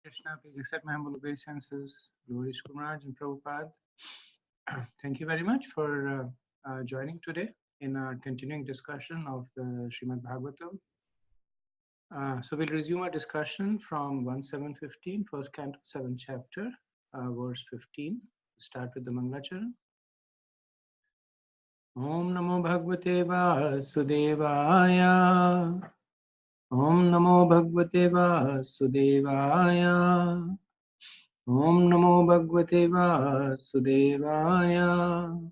Krishna, please accept my humble obeisances, glories to Maharaj and Prabhupada. Thank you very much for joining today in our continuing discussion of the Srimad Bhagavatam. So we'll resume our discussion from 1.7.15, first canto, 7th chapter, verse 15. Start with the Mangalacharan. Om Namo Bhagavate Vasudevaya. Om Namo Bhagavate Vasudevaya. Om Namo Bhagavate Vasudevaya.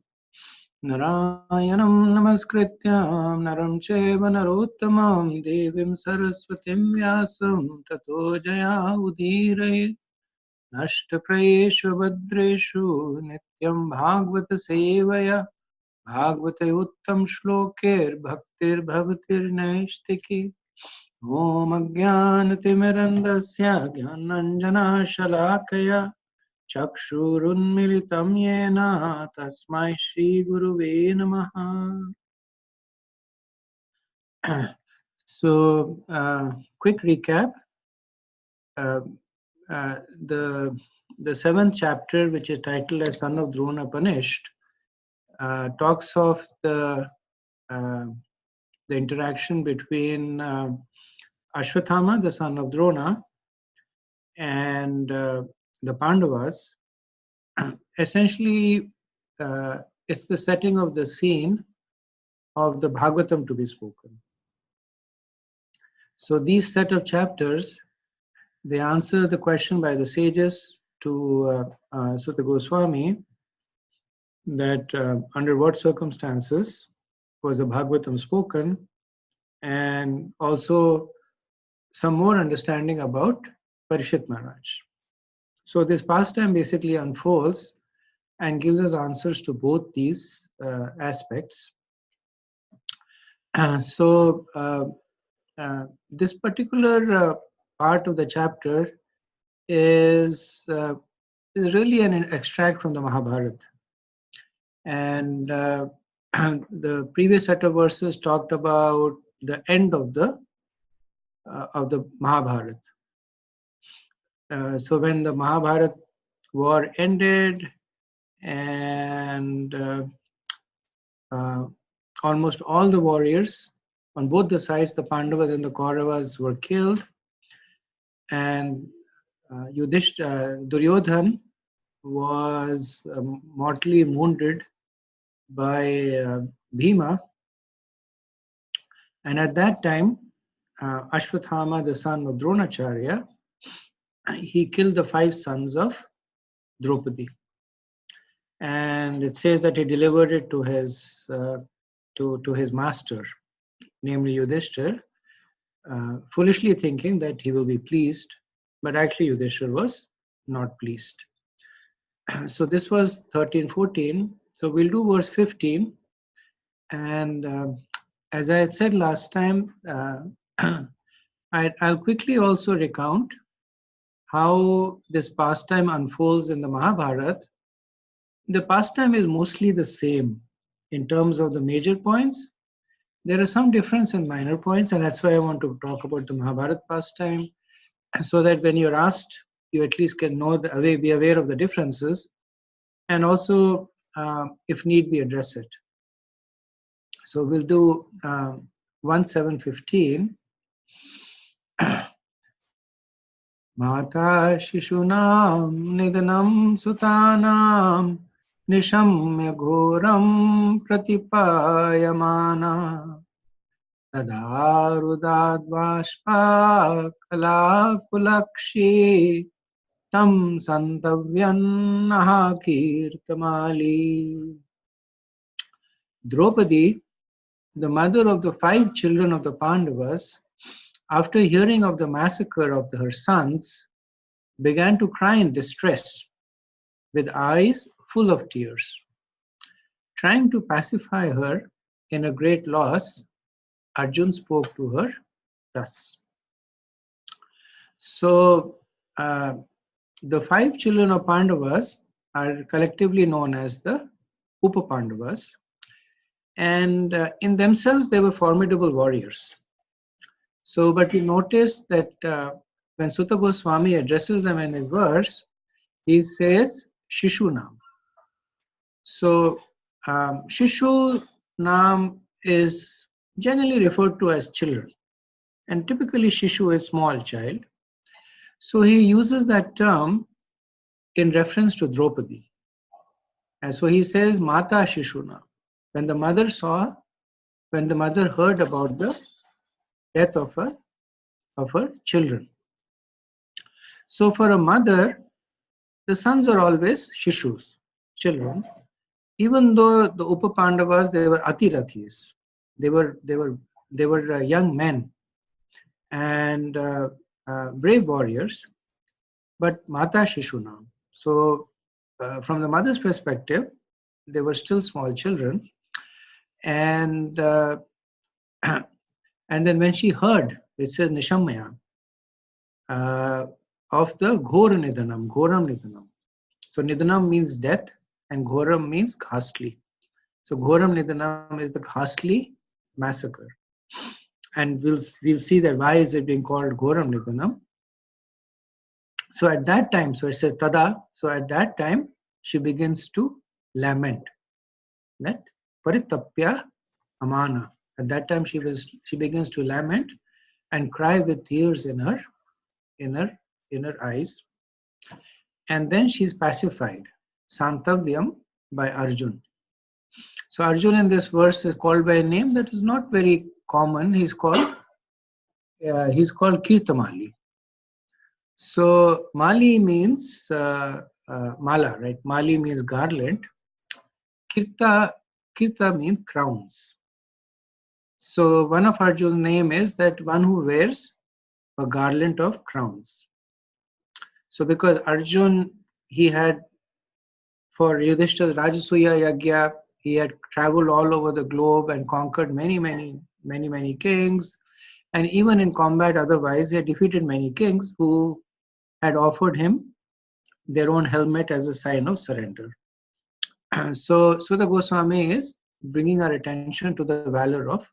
Narayanam Namaskrityam Naram Cheva Narottamam Devim Saraswatim Vyasam Tato Jaya Udhiraye Nashtaprayeshu Bhadreshu Nityam Bhagavata Sevaya Bhagavate Uttam Shlokir Bhaktir Bhavatir Naishtiki Om Ajnanatimirandasya Jnananjana Shalakaya Chakshurunmilitam Yena Tasmai Shri Guruve Namaha. So, quick recap. Uh, the seventh chapter, which is titled as Son of Drona Punished, talks of the interaction between Ashwathama, the son of Drona, and the Pandavas. Essentially, it's the setting of the scene of the Bhagavatam to be spoken. So these set of chapters, they answer the question by the sages to Sutta Goswami that under what circumstances was the Bhagavatam spoken, and also some more understanding about Parishit Maharaj. So this pastime basically unfolds and gives us answers to both these aspects. So this particular part of the chapter is really an extract from the Mahabharata. And the previous set of verses talked about the end of the Mahabharata. So when the Mahabharata war ended and almost all the warriors on both the sides, the Pandavas and the Kauravas, were killed, and Duryodhan was mortally wounded by Bhima. And at that time, Ashwathama, the son of Dronacharya, he killed the 5 sons of Draupadi. And it says that he delivered it to his master, namely Yudhishthir, foolishly thinking that he will be pleased, but actually Yudhishthir was not pleased. So this was 13-14. So we'll do verse 15. And as I had said last time, I'll quickly also recount how this pastime unfolds in the Mahabharata. The pastime is mostly the same in terms of the major points. There are some difference in minor points, and that's why I want to talk about the Mahabharata pastime, so that when you're asked, you at least can be aware of the differences, and also, if need be, address it. So we'll do 1.7.15. Mata Shishunam Nidanam Sutanam Nishamya Ghoram Pratipayamana Tadarudadvashpa Kalakulakshi Tam Santavyan Nahakirtamali. Draupadi, the mother of the 5 children of the Pandavas, after hearing of the massacre of her sons, began to cry in distress, with eyes full of tears. Trying to pacify her in a great loss, Arjun spoke to her thus. So, the 5 children of Pandavas are collectively known as the Upa-Pandavas, and in themselves they were formidable warriors. So, but we notice that when Sutta Goswami addresses them in his verse, he says Shishu Nam. So Shishu Nam is generally referred to as children, and typically Shishu is small child. So he uses that term in reference to Draupadi. And so he says Mata Shishuna. When the mother heard about the death of her children. So for a mother, the sons are always Shishus, children. Even though the Upa-Pandavas, they were Atirathis. They were young men and brave warriors, but Mata Shishuna. So from the mother's perspective, they were still small children. And and then when she heard, it says Nishamaya, of the Ghoram Nidanam. So Nidanam means death and Ghoram means ghastly. So Ghoram Nidanam is the ghastly massacre. And we'll see that why is it being called Ghoram Nidanam. So at that time, so it says Tada, so at that time she begins to lament. That Paritapya Amana. At that time she begins to lament and cry with tears in her eyes. And then she's pacified, Santavyam, by Arjun. So Arjun in this verse is called by a name that is not very common. He's called Kirtamali. So Mali means mala, right? Mali means garland. Kirta means crowns. So one of Arjun's name is that one who wears a garland of crowns. So because Arjun, he had, for Yudhishthira's Rajasuya Yagya, he had traveled all over the globe and conquered many kings. And even in combat otherwise, he had defeated many kings who had offered him their own helmet as a sign of surrender. So Sutta Goswami is bringing our attention to the valor of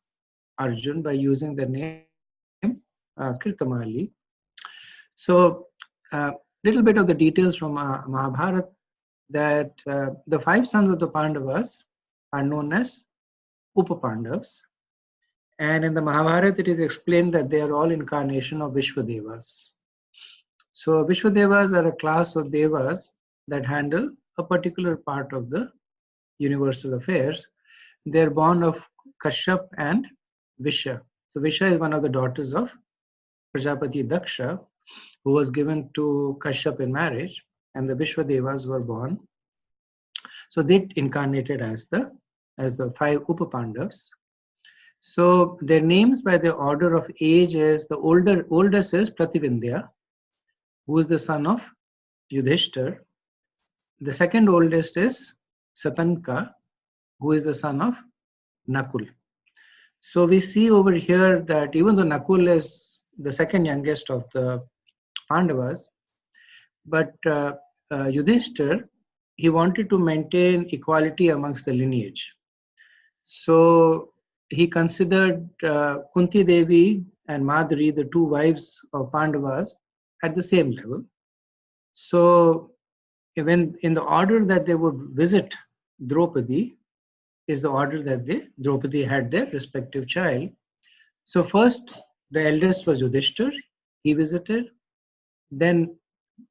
Arjun by using the name Kirtamali. So little bit of the details from Mahabharata, that the 5 sons of the Pandavas are known as Upa-Pandavas. And in the Mahabharata, it is explained that they are all incarnation of Vishwadevas. So Vishwadevas are a class of devas that handle a particular part of the universal affairs. They're born of Kashyap and Visha. So Visha is one of the daughters of Prajapati Daksha, who was given to Kashyap in marriage, and the Vishwadevas were born. So they incarnated as the 5 Upa-Pandavas. So their names by the order of age is, the oldest is Prativindya, who is the son of Yudhishthir. The second oldest is Satanka, who is the son of Nakul. So we see over here that even though Nakul is the second youngest of the Pandavas, but Yudhishthir, he wanted to maintain equality amongst the lineage. So he considered Kunti Devi and Madri, the 2 wives of Pandavas, at the same level. So when in the order that they would visit Draupadi is the order that Draupadi had their respective child. So first, the eldest was Yudhishthir. He visited. Then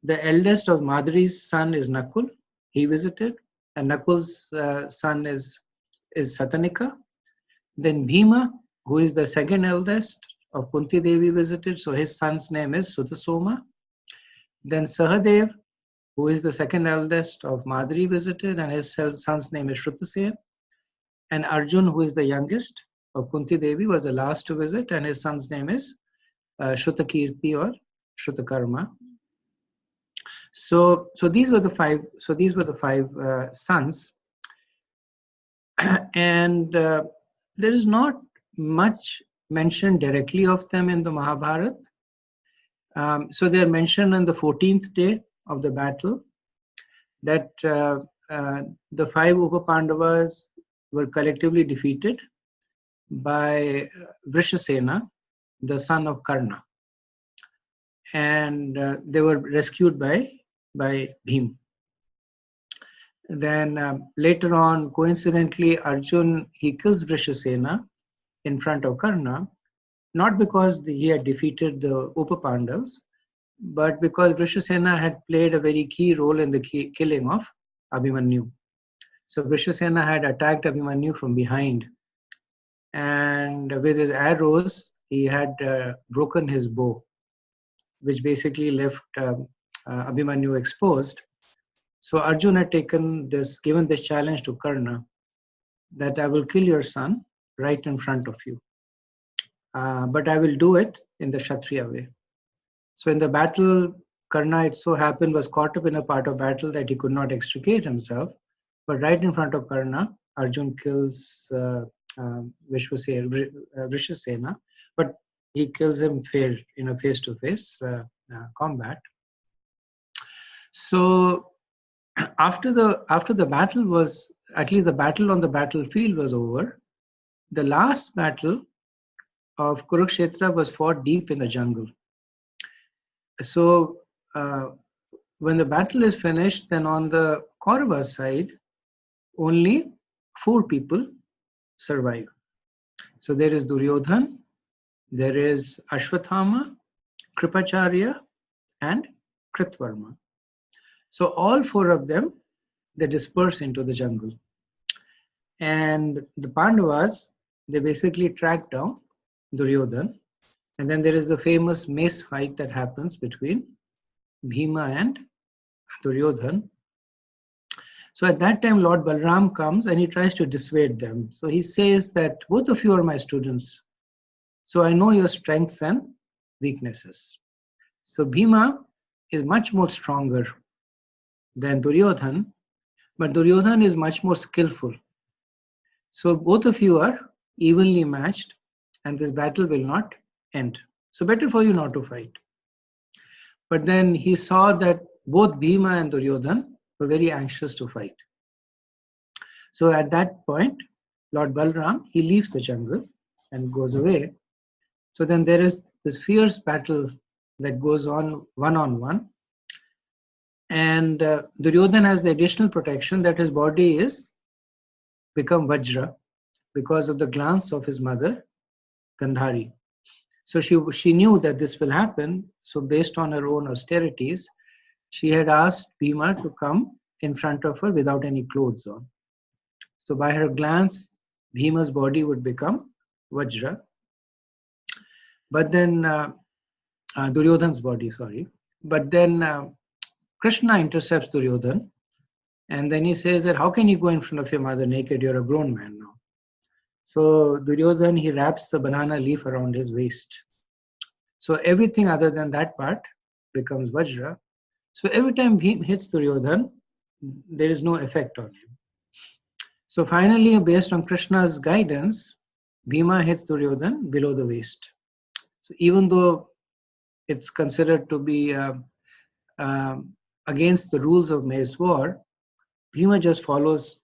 the eldest of Madri's son is Nakul. He visited. And Nakul's son is Satanika. Then Bhima, who is the second eldest of Kunti Devi, visited. So his son's name is Sutasoma. Then Sahadev, who is the second eldest of Madri, visited, and his son's name is Shrutasena. And Arjun, who is the youngest of Kunti Devi, was the last to visit, and his son's name is Shrutakirti or Shrutakarma. So these were the 5. So these were the 5 sons, and there is not much mentioned directly of them in the Mahabharata. So they are mentioned on the 14th day of the battle, that the 5 Upa-Pandavas were collectively defeated by Vrishasena, the son of Karna. and they were rescued by Bhim. Then later on, coincidentally, Arjun, he kills Vrishasena in front of Karna, not because he had defeated the Upapandavas, but because Vrishasena had played a very key role in the killing of Abhimanyu. So Vrishasena had attacked Abhimanyu from behind, and with his arrows, he had broken his bow, which basically left Abhimanyu exposed. So Arjun had given this challenge to Karna, that I will kill your son right in front of you. But I will do it in the Kshatriya way. So in the battle, Karna, it so happened, was caught up in a part of battle that he could not extricate himself. But right in front of Karna, Arjun kills Vrishasena, but he kills him fair in a face-to-face combat. So after the battle was, at least the battle on the battlefield was over, the last battle of Kurukshetra was fought deep in the jungle. So when the battle is finished, then on the Kaurava side, only 4 people survive. So there is Duryodhan, there is Ashwathama, Kripacharya, and Kritvarma. So all 4 of them, they disperse into the jungle. And the Pandavas, they basically track down Duryodhan. And then there is the famous mace fight that happens between Bhima and Duryodhan. So at that time, Lord Balram comes and he tries to dissuade them. So he says that both of you are my students. So I know your strengths and weaknesses. So Bhima is much more stronger than Duryodhan, but Duryodhan is much more skillful. So both of you are evenly matched and this battle will not end. So better for you not to fight. But then he saw that both Bhima and Duryodhan were very anxious to fight. So at that point, Lord Balram, he leaves the jungle and goes away. So then there is this fierce battle that goes on one-on-one. And Duryodhan has the additional protection that his body is become Vajra because of the glance of his mother, Gandhari. So she knew that this will happen. So based on her own austerities, she had asked Bhima to come in front of her without any clothes on. So by her glance, Bhima's body would become Vajra. But then Duryodhan's body, sorry. But then Krishna intercepts Duryodhan. And then he says that, how can you go in front of your mother naked? You're a grown man now. So Duryodhan, he wraps the banana leaf around his waist. So everything other than that part becomes Vajra. So every time Bhim hits Duryodhan, there is no effect on him. So finally, based on Krishna's guidance, Bhima hits Duryodhan below the waist. So even though it's considered to be against the rules of mace war, Bhima just follows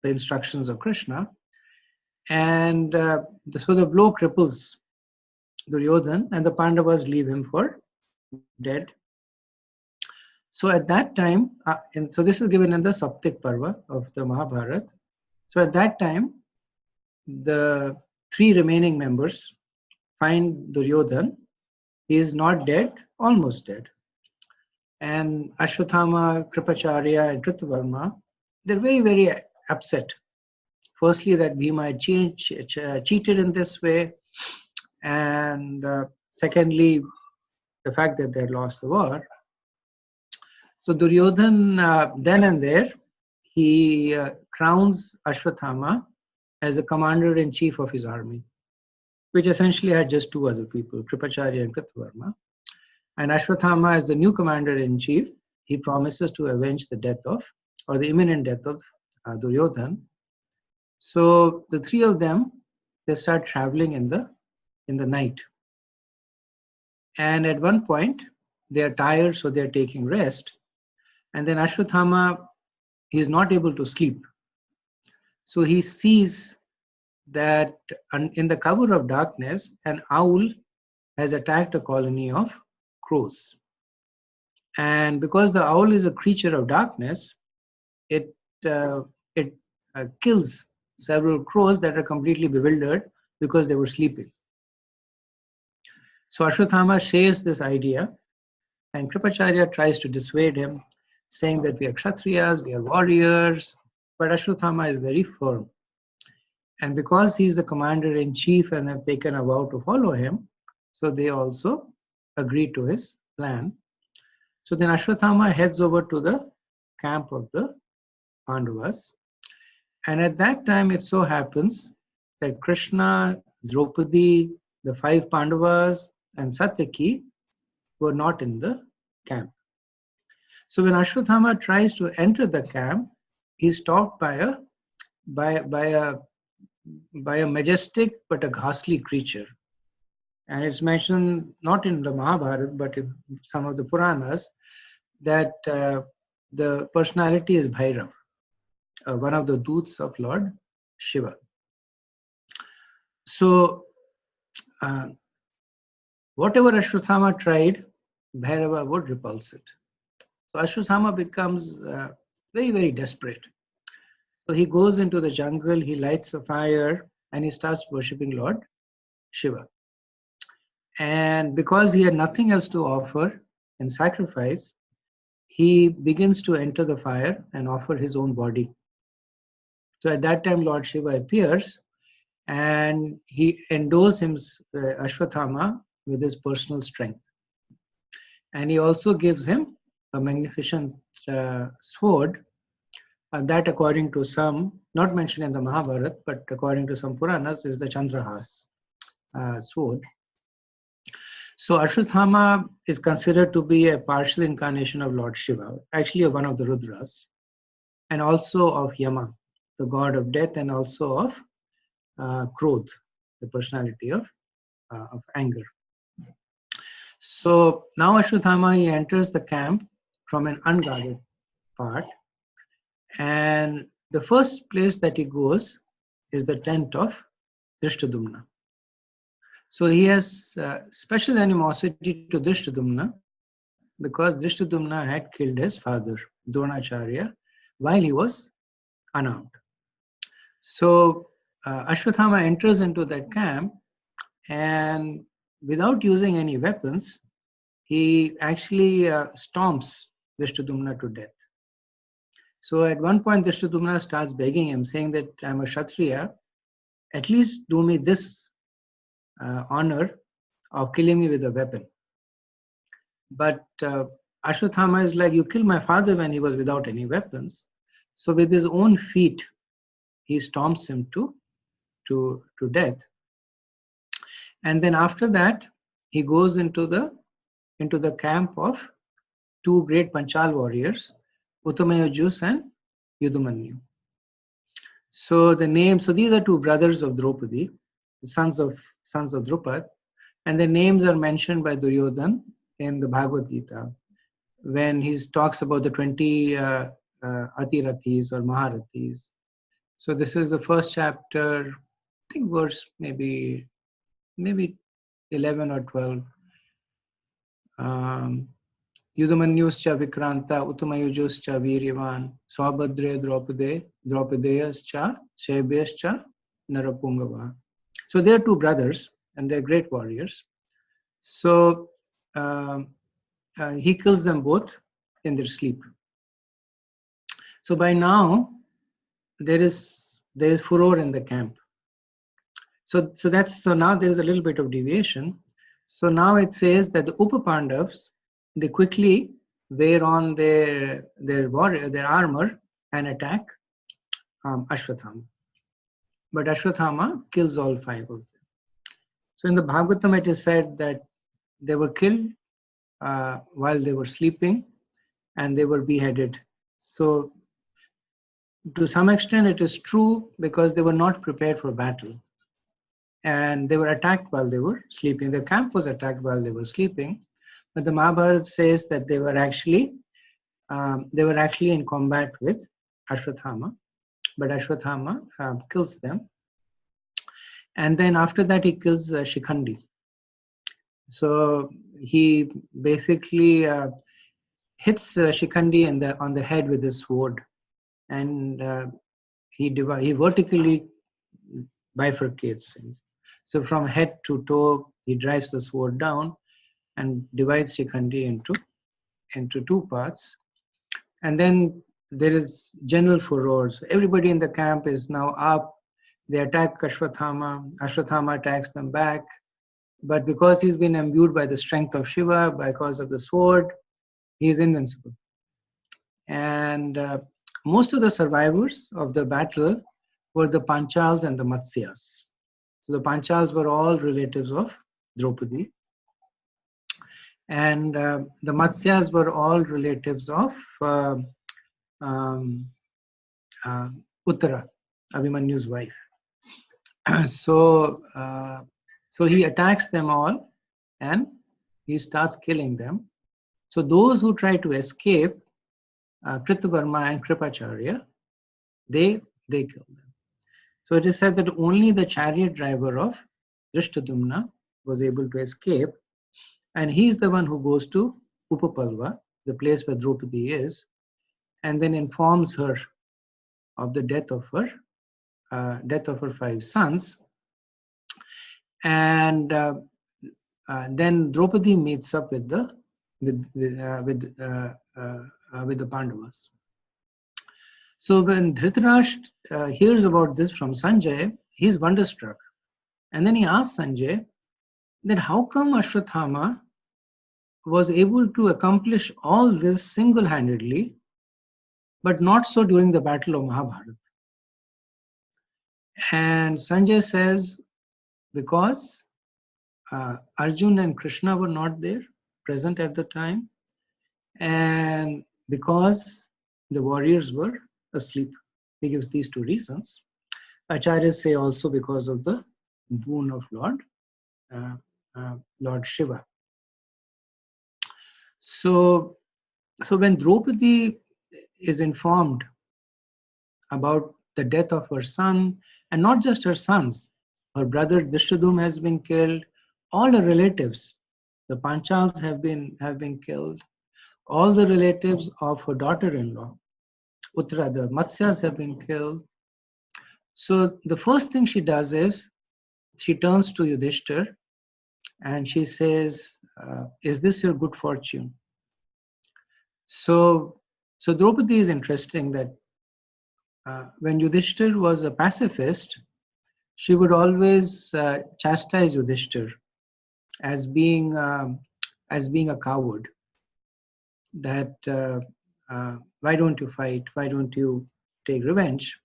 the instructions of Krishna. And so the blow cripples Duryodhan and the Pandavas leave him for dead. So at that time, and so this is given in the Saptik Parva of the Mahabharata. So at that time, the 3 remaining members find Duryodhan. He is not dead, almost dead. And Ashwathama, Kripacharya, and Kritvarma, they're very, very upset. Firstly, that Bhima had cheated in this way. And secondly, the fact that they had lost the war. So Duryodhan, then and there, he crowns Ashwathama as the commander-in-chief of his army, which essentially had just 2 other people, Kripacharya and Kritvarma. And Ashwathama, as the new commander-in-chief, he promises to avenge the death of, or the imminent death of Duryodhan. So the 3 of them, they start traveling in the night. And at one point, they are tired, so they are taking rest. And then Ashwathama, he is not able to sleep. So he sees that in the cover of darkness, an owl has attacked a colony of crows. And because the owl is a creature of darkness, it kills several crows that are completely bewildered because they were sleeping. So Ashwathama shares this idea, and Kripacharya tries to dissuade him, saying that we are Kshatriyas, we are warriors, but Ashwathama is very firm. And because he is the commander-in-chief and have taken a vow to follow him, so they also agree to his plan. So then Ashwathama heads over to the camp of the Pandavas. And at that time, it so happens that Krishna, Draupadi, the 5 Pandavas, and Satyaki were not in the camp. So when Ashwathama tries to enter the camp, he's stopped by a majestic but a ghastly creature. And it's mentioned not in the Mahabharata but in some of the Puranas that the personality is Bhairav, one of the doots of Lord Shiva. So whatever Ashwathama tried, Bhairava would repulse it. So Ashwathama becomes very, very desperate. So he goes into the jungle, he lights a fire, and he starts worshipping Lord Shiva. And because he had nothing else to offer in sacrifice, he begins to enter the fire and offer his own body. So at that time, Lord Shiva appears and he endows him, Ashwathama, with his personal strength. And he also gives him a magnificent sword that, according to some, not mentioned in the Mahabharata, but according to some Puranas, is the Chandrahas sword. So Ashwathama is considered to be a partial incarnation of Lord Shiva, actually one of the Rudras, and also of Yama, the god of death, and also of Krodh, the personality of anger. So now Ashwathama, he enters the camp from an unguarded part, and the first place that he goes is the tent of Drishtadumna. So he has special animosity to Drishtadumna because Drishtadumna had killed his father, Dronacharya, while he was unarmed. So Ashwathama enters into that camp, and without using any weapons, he actually stomps Drishtadumna to death. So at one point, Drishtadumna starts begging him, saying that I'm a Kshatriya, at least do me this honor of killing me with a weapon. But Ashwathama is like, you killed my father when he was without any weapons. So with his own feet, he stomps him to death. And then after that, he goes into the camp of 2 great Panchal warriors, Uttamayajus and Yudamanyu. So these are 2 brothers of Draupadi, sons of Drupad, and their names are mentioned by Duryodhan in the Bhagavad Gita when he talks about the 20 Atirathis or Maharathis. So this is the first chapter, I think verse maybe 11 or 12. Yudamanyuscha Vikranta Uttamayujuscha Viryavan Swabhadre Draupedeyascha Shebhyascha Narapungava. So they are 2 brothers and they're great warriors. So he kills them both in their sleep. So by now there is furor in the camp. So now there is a little bit of deviation. So now it says that the Upapandavas, they quickly wear on their armor and attack Ashwathama. But Ashwathama kills all 5 of them. So in the Bhagavatam it is said that they were killed while they were sleeping and they were beheaded. So to some extent it is true because they were not prepared for battle. And they were attacked while they were sleeping. The camp was attacked while they were sleeping. But the Mahabharata says that they were actually in combat with Ashwathama, but Ashwathama kills them. And then after that he kills Shikhandi. So he basically hits Shikhandi on the head with his sword, and he vertically bifurcates him. So from head to toe, he drives the sword down and divides Shikhandi into two parts. And then there is general furore. So everybody in the camp is now up. They attack Ashwathama. Ashwathama attacks them back. But because he's been imbued by the strength of Shiva, because of the sword, he is invincible. And most of the survivors of the battle were the Panchals and the Matsyas. So the Panchals were all relatives of Draupadi. And the Matsyas were all relatives of Uttara, Abhimanyu's wife. So he attacks them all and he starts killing them. So those who try to escape, Kritavarma and Kripacharya, they kill them. So it is said that only the chariot driver of Drishtadumna was able to escape, and he's the one who goes to Upapalva, the place where Draupadi is, and then informs her of the death of her 5 sons. And then Draupadi meets up with the Pandavas. So when Dhritarashtra hears about this from Sanjay, he's wonderstruck, and then he asks Sanjay that how come Ashwathama was able to accomplish all this single-handedly, but not so during the battle of Mahabharata. And Sanjay says, because Arjun and Krishna were not there, present at the time, and because the warriors were asleep. He gives these two reasons. Acharyas say also because of the boon of Lord Shiva. So when Draupadi is informed about the death of her son, and not just her sons, her brother Drishtadum has been killed, all her relatives, the Panchals have been killed, all the relatives of her daughter-in-law, Uttara, the Matsyas, have been killed. So the first thing she does is she turns to Yudhishthir and she says, is this your good fortune? So Draupadi is interesting that when Yudhishthir was a pacifist, she would always chastise Yudhishthir as being a coward. That why don't you fight? Why don't you take revenge?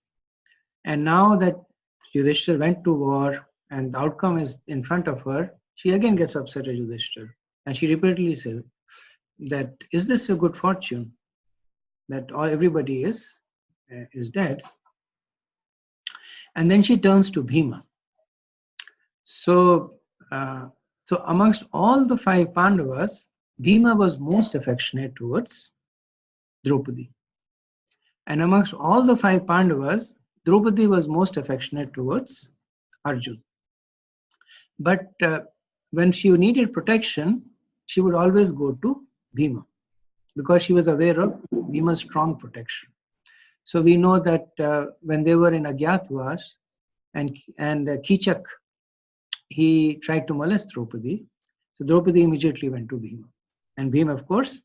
And now that Yudhishthir went to war and the outcome is in front of her, she again gets upset at Yudhishthir, and she repeatedly says that, is this your good fortune that everybody is dead? And then she turns to Bhima. So amongst all the 5 Pandavas, Bhima was most affectionate towards Draupadi. And amongst all the 5 Pandavas, Draupadi was most affectionate towards Arjun. But when she needed protection, she would always go to Bhima because she was aware of Bhima's strong protection. So we know that when they were in Agyatvas and Kichak, he tried to molest Draupadi. So Draupadi immediately went to Bhima. And Bhima, of course,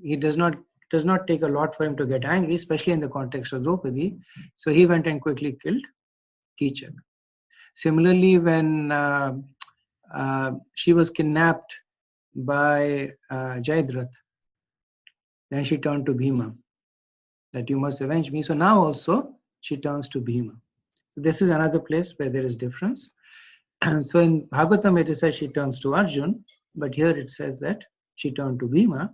he does not take a lot for him to get angry, especially in the context of Draupadi. So he went and quickly killed Kichak. Similarly, when she was kidnapped by Jayadratha, then she turned to Bhima, that you must avenge me. So now also she turns to Bhima. So this is another place where there is difference. So in Bhagavatam it says she turns to Arjun, but here it says that she turned to Bhima.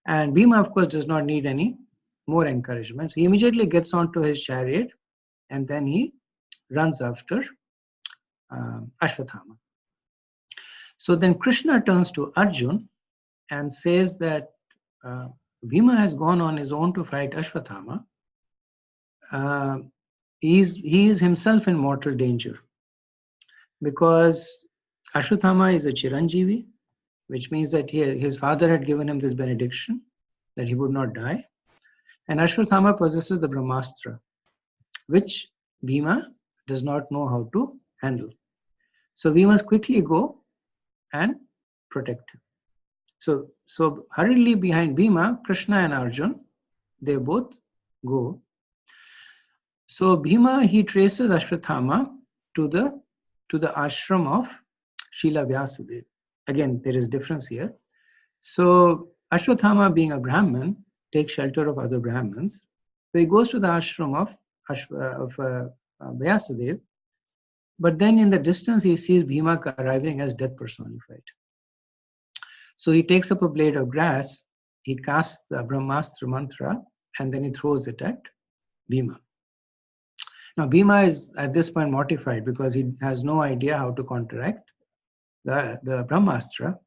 And Bhima, of course, does not need any more encouragement. So he immediately gets onto his chariot and then he runs after Ashwathama. So then Krishna turns to Arjun and says that Bhima has gone on his own to fight Ashwathama. He is himself in mortal danger because Ashwatthama is a Chiranjeevi, which means that his father had given him this benediction that he would not die. And Ashwatthama possesses the Brahmastra, which Bhima does not know how to handle. So we must quickly go and protect him. So hurriedly behind Bhima, Krishna and Arjun, they both go. So Bhima, he traces Ashwatthama to the ashram of Srila Vyasadeva. Again, there is difference here. So Ashwatthama, being a Brahmin, takes shelter of other Brahmins. So he goes to the ashram of Vyasadeva. But then in the distance, he sees Bhima arriving as death personified. So he takes up a blade of grass, he casts the Brahmastra mantra, and then he throws it at Bhima. Now, Bhima is at this point mortified because he has no idea how to counteract the Brahmastra.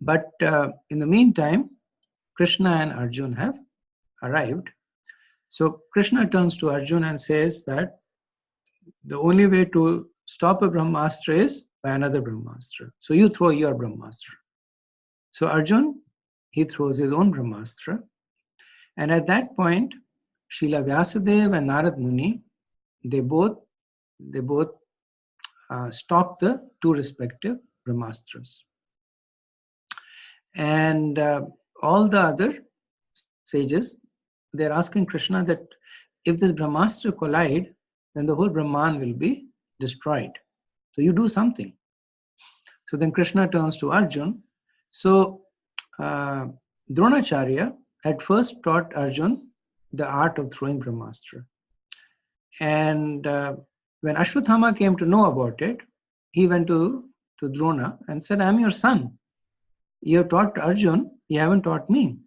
But in the meantime, Krishna and Arjun have arrived. So Krishna turns to Arjun and says that the only way to stop a Brahmastra is by another Brahmastra. So you throw your Brahmastra. So Arjun, he throws his own Brahmastra. And at that point, Srila Vyasadeva and Narad Muni, they both stop the two respective Brahmastras. And all the other sages, they're asking Krishna that if this Brahmastra collide, then the whole Brahman will be destroyed. So you do something. So then Krishna turns to Arjun. So Dronacharya had first taught Arjun the art of throwing Brahmastra. And when Ashwatthama came to know about it, he went to Drona and said, I'm your son. You have taught Arjun, you haven't taught me.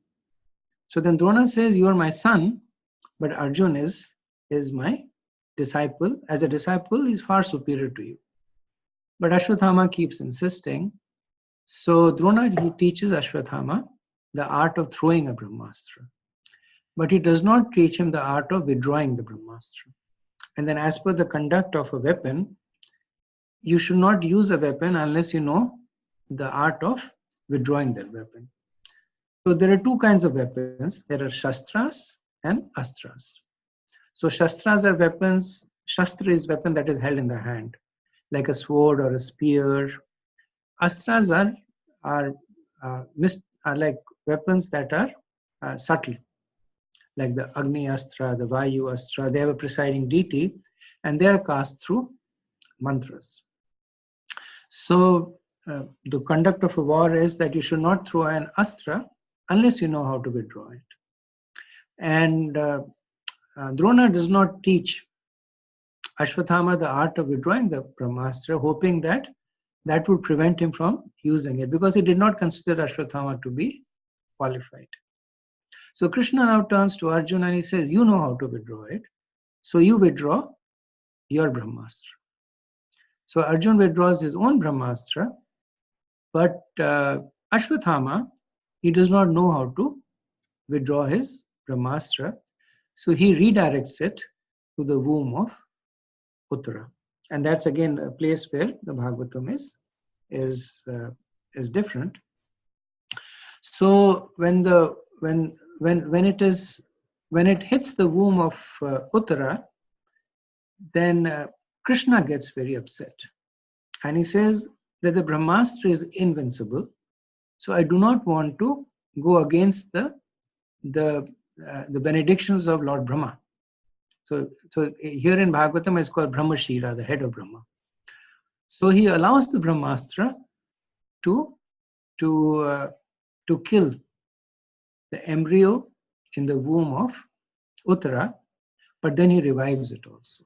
So then Drona says, you are my son, but Arjun is my disciple. As a disciple, he's far superior to you. But Ashwatthama keeps insisting. So Drona, he teaches Ashwatthama the art of throwing a Brahmastra. But he does not teach him the art of withdrawing the Brahmastra. And then as per the conduct of a weapon, you should not use a weapon unless you know the art of withdrawing that weapon. So there are two kinds of weapons. There are Shastras and Astras. So Shastras are weapons. Shastra is weapon that is held in the hand, like a sword or a spear. Astras are like weapons that are subtle, like the Agni Astra, the Vayu Astra. They have a presiding deity, and they are cast through mantras. So the conduct of a war is that you should not throw an astra unless you know how to withdraw it. And Drona does not teach Ashwatthama the art of withdrawing the Brahmastra, hoping that that would prevent him from using it, because he did not consider Ashwatthama to be qualified. So Krishna now turns to Arjuna and he says, you know how to withdraw it, so you withdraw your Brahmastra. So Arjuna withdraws his own Brahmastra, but Ashwatthama, he does not know how to withdraw his Brahmastra, so he redirects it to the womb of Uttara. And that's again a place where the Bhagavatam is different. So when it hits the womb of Uttara, then Krishna gets very upset, and he says that the Brahmastra is invincible, so I do not want to go against the benedictions of Lord Brahma. So here in Bhagavatam it's called Brahmashira, the head of Brahma. So he allows the Brahmastra to kill the embryo in the womb of Uttara, but then he revives it also.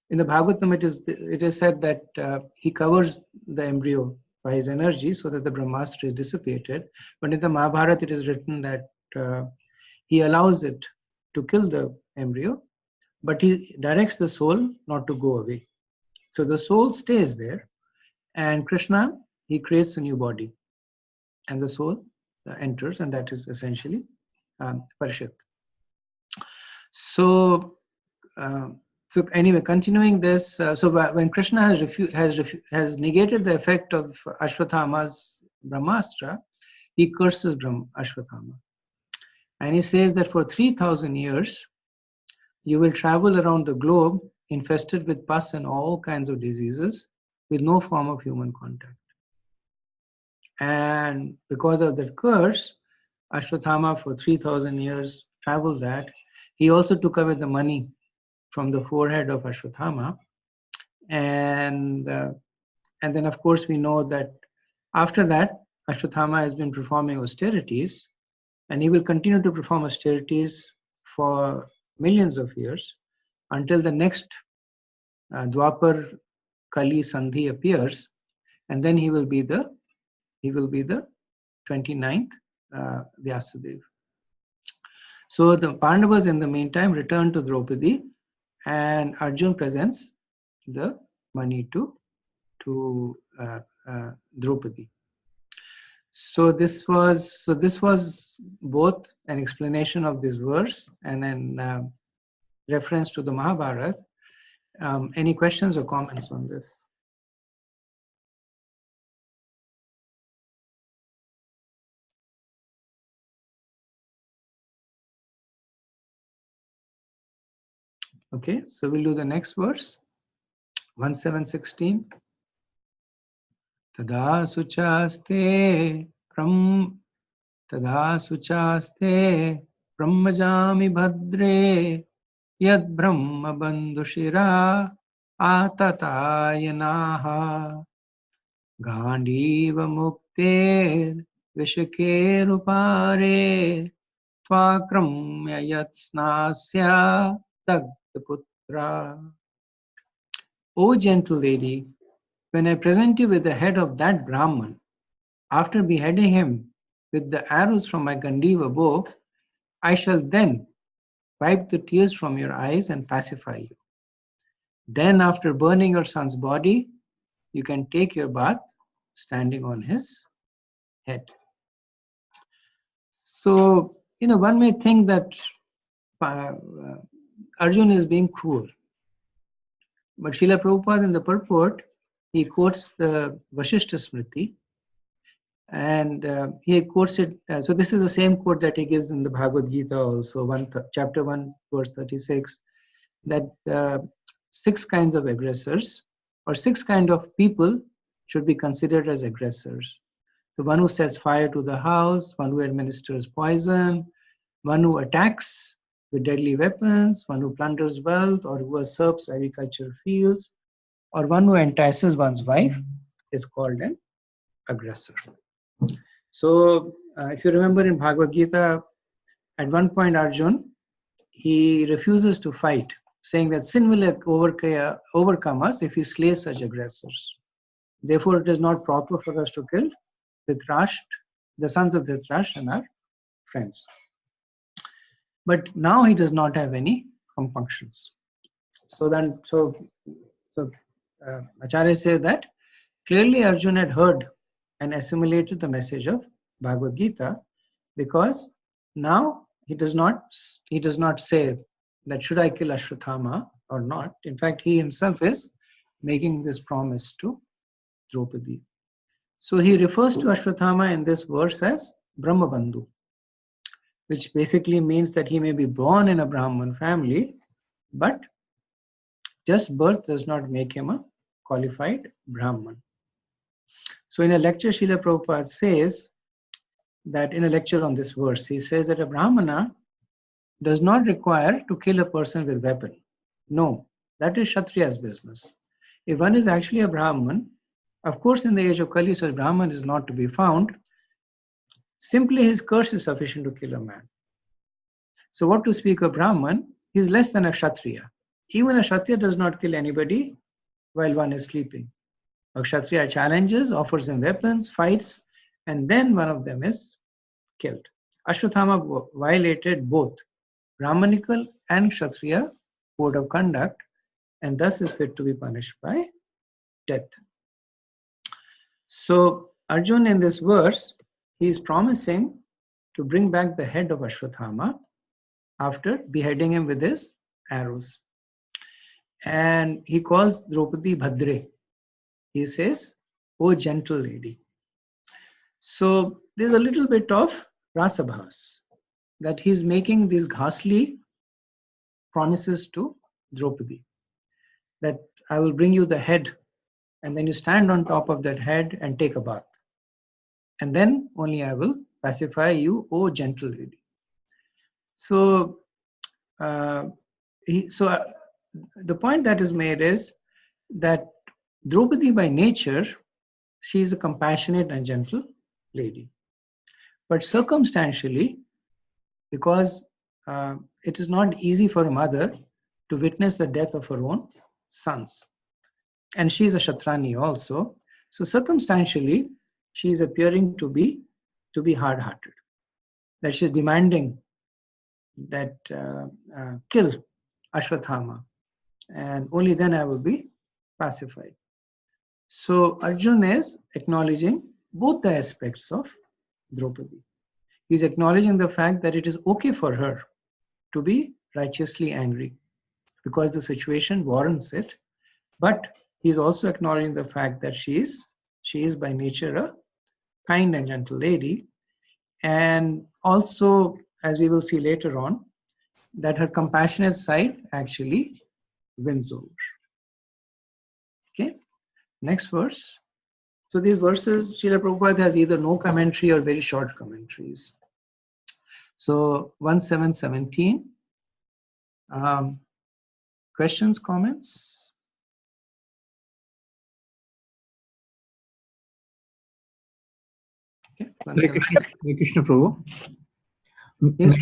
In the Bhagavatam, it is said that he covers the embryo by his energy so that the Brahmastra is dissipated. But in the Mahabharata, it is written that he allows it to kill the embryo, but he directs the soul not to go away. So the soul stays there, and Krishna, he creates a new body, and the soul enters, and that is essentially Parishit. So So anyway, continuing this, so when Krishna has negated the effect of Ashwathama's Brahmastra, he curses Ashwathama. And he says that for 3,000 years, you will travel around the globe infested with pus and all kinds of diseases with no form of human contact. And because of that curse, Ashwathama for 3,000 years traveled that. He also took away the money from the forehead of Ashwathama. And then, of course, we know that after that, Ashwathama has been performing austerities, and he will continue to perform austerities for millions of years until the next Dwapar Kali Sandhi appears, and then he will be the 29th Vyasadeva. So the Pandavas in the meantime return to Draupadi, and Arjun presents the money to Draupadi. So this was both an explanation of this verse and an reference to the Mahabharata. Any questions or comments on this? Okay, so we'll do the next verse, 1716. Tada suchaste brahmajami bhadre yad brahma bandhushira atatayanaha gandiva mukter vishake rupare tvakramya yatsnasya tagdaputra. O gentle lady, when I present you with the head of that Brahman, after beheading him with the arrows from my Gandiva bow, I shall then wipe the tears from your eyes and pacify you. Then, after burning your son's body, you can take your bath standing on his head. So, one may think that Arjun is being cruel. But Srila Prabhupada in the purport, he quotes the Vasishtha Smriti, and he quotes it. So this is the same quote that he gives in the Bhagavad Gita also, chapter 1, verse 36, that 6 kinds of aggressors or 6 kinds of people should be considered as aggressors. The one who sets fire to the house, one who administers poison, one who attacks with deadly weapons, one who plunders wealth or who usurps agricultural fields, or one who entices one's wife is called an aggressor. So if you remember in Bhagavad Gita, at one point Arjun, he refuses to fight, saying that sin will overcome us if we slay such aggressors. Therefore, it is not proper for us to kill the sons of Dhritarashtra and our friends. But now he does not have any compunctions. So Acharya said that clearly Arjun had heard and assimilated the message of Bhagavad Gita, because now he does not say that should I kill Ashwathama or not. In fact, he himself is making this promise to Draupadi. So he refers to Ashwathama in this verse as Brahmabandhu, which basically means that he may be born in a Brahman family, but just birth does not make him a qualified Brahman. So in a lecture, Srila Prabhupada says that in a lecture on this verse, he says that a Brahmana does not require to kill a person with weapon. No, that is Kshatriya's business. If one is actually a Brahman, of course in the age of Kali, such Brahman is not to be found. Simply his curse is sufficient to kill a man. So what to speak of Brahman, he is less than a Kshatriya. Even a Kshatriya does not kill anybody while one is sleeping. A Kshatriya challenges, offers him weapons, fights, and then one of them is killed. Ashwathama violated both Brahmanical and Kshatriya code of conduct, and thus is fit to be punished by death. So Arjun in this verse, he is promising to bring back the head of Ashwathama after beheading him with his arrows. And he calls Draupadi Bhadre. He says, "Oh gentle lady." So there's a little bit of rasabhas, that he's making these ghastly promises to Draupadi, that I will bring you the head, and then you stand on top of that head and take a bath. And then only I will pacify you, oh gentle lady. So, uh, the point that is made is that Draupadi by nature, she is a compassionate and gentle lady. But circumstantially, because it is not easy for a mother to witness the death of her own sons. And she is a Kshatrani also. So circumstantially, she is appearing to be hard-hearted. That she is demanding that kill Ashwathama, and only then I will be pacified. So Arjun is acknowledging both the aspects of Draupadi. He's acknowledging the fact that it is okay for her to be righteously angry because the situation warrants it. But he's also acknowledging the fact that she is by nature a kind and gentle lady. And also, as we will see later on, that her compassionate side actually wins over. Okay, next verse. So these verses, Srila Prabhupada has either no commentary or very short commentaries. So 1.7.17. Questions, comments? Okay, Hare Krishna Prabhu. Yes,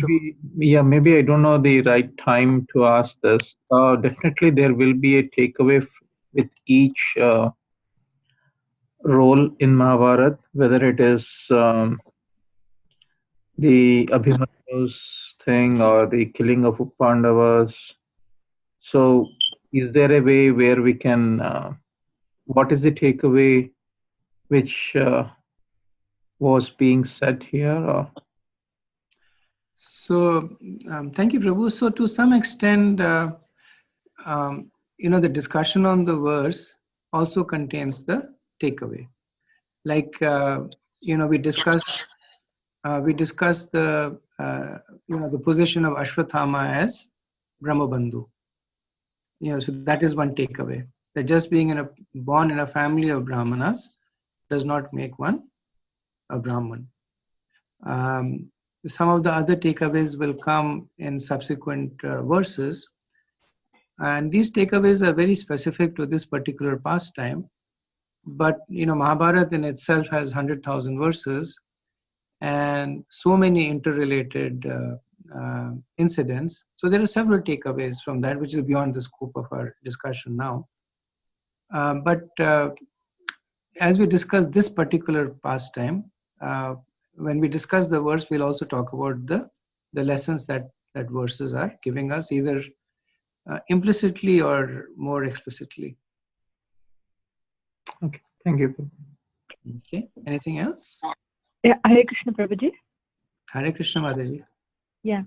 Maybe I don't know the right time to ask this. Definitely there will be a takeaway with each role in Mahabharata, whether it is the Abhimanyu's thing or the killing of Pandavas. So is there a way where we can, what is the takeaway which was being said here? Or? So thank you, Prabhu. So to some extent, the discussion on the verse also contains the takeaway. Like we discussed the the position of Ashwathama as Brahmabandhu. So that is one takeaway. That just being born in a family of Brahmanas does not make one a Brahman. Some of the other takeaways will come in subsequent verses, and these takeaways are very specific to this particular pastime. But Mahabharata in itself has 100,000 verses and so many interrelated incidents. So there are several takeaways from that, which is beyond the scope of our discussion now. But as we discuss this particular pastime, when we discuss the verse, we'll also talk about the lessons that verses are giving us, either implicitly or more explicitly. Okay, thank you. Okay, anything else? Yeah, Hare Krishna Prabhuji. Hare Krishna Mataji. Yeah.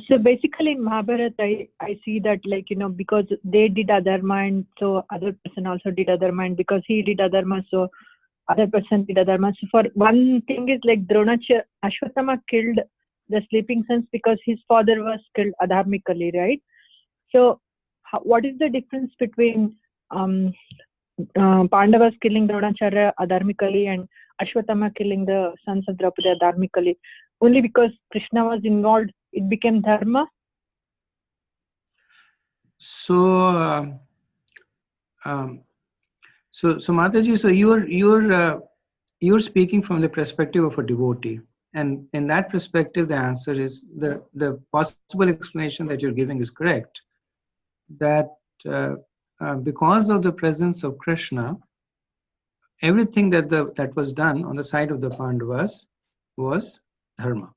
So basically in Mahabharata, I see that because they did adharma, and so other person also did adharma, and because he did adharma, so other person did adharma. So for one thing is like Ashwathama killed the sleeping sons because his father was killed adharmically, right? So what is the difference between Pandavas killing Dronacharya adharmically and Ashwathama killing the sons of Draupadi adharmically? Only because Krishna was involved, it became dharma? So, so Mataji, so you're speaking from the perspective of a devotee, and in that perspective, the answer is the possible explanation that you're giving is correct. That because of the presence of Krishna, everything that was done on the side of the Pandavas was dharma.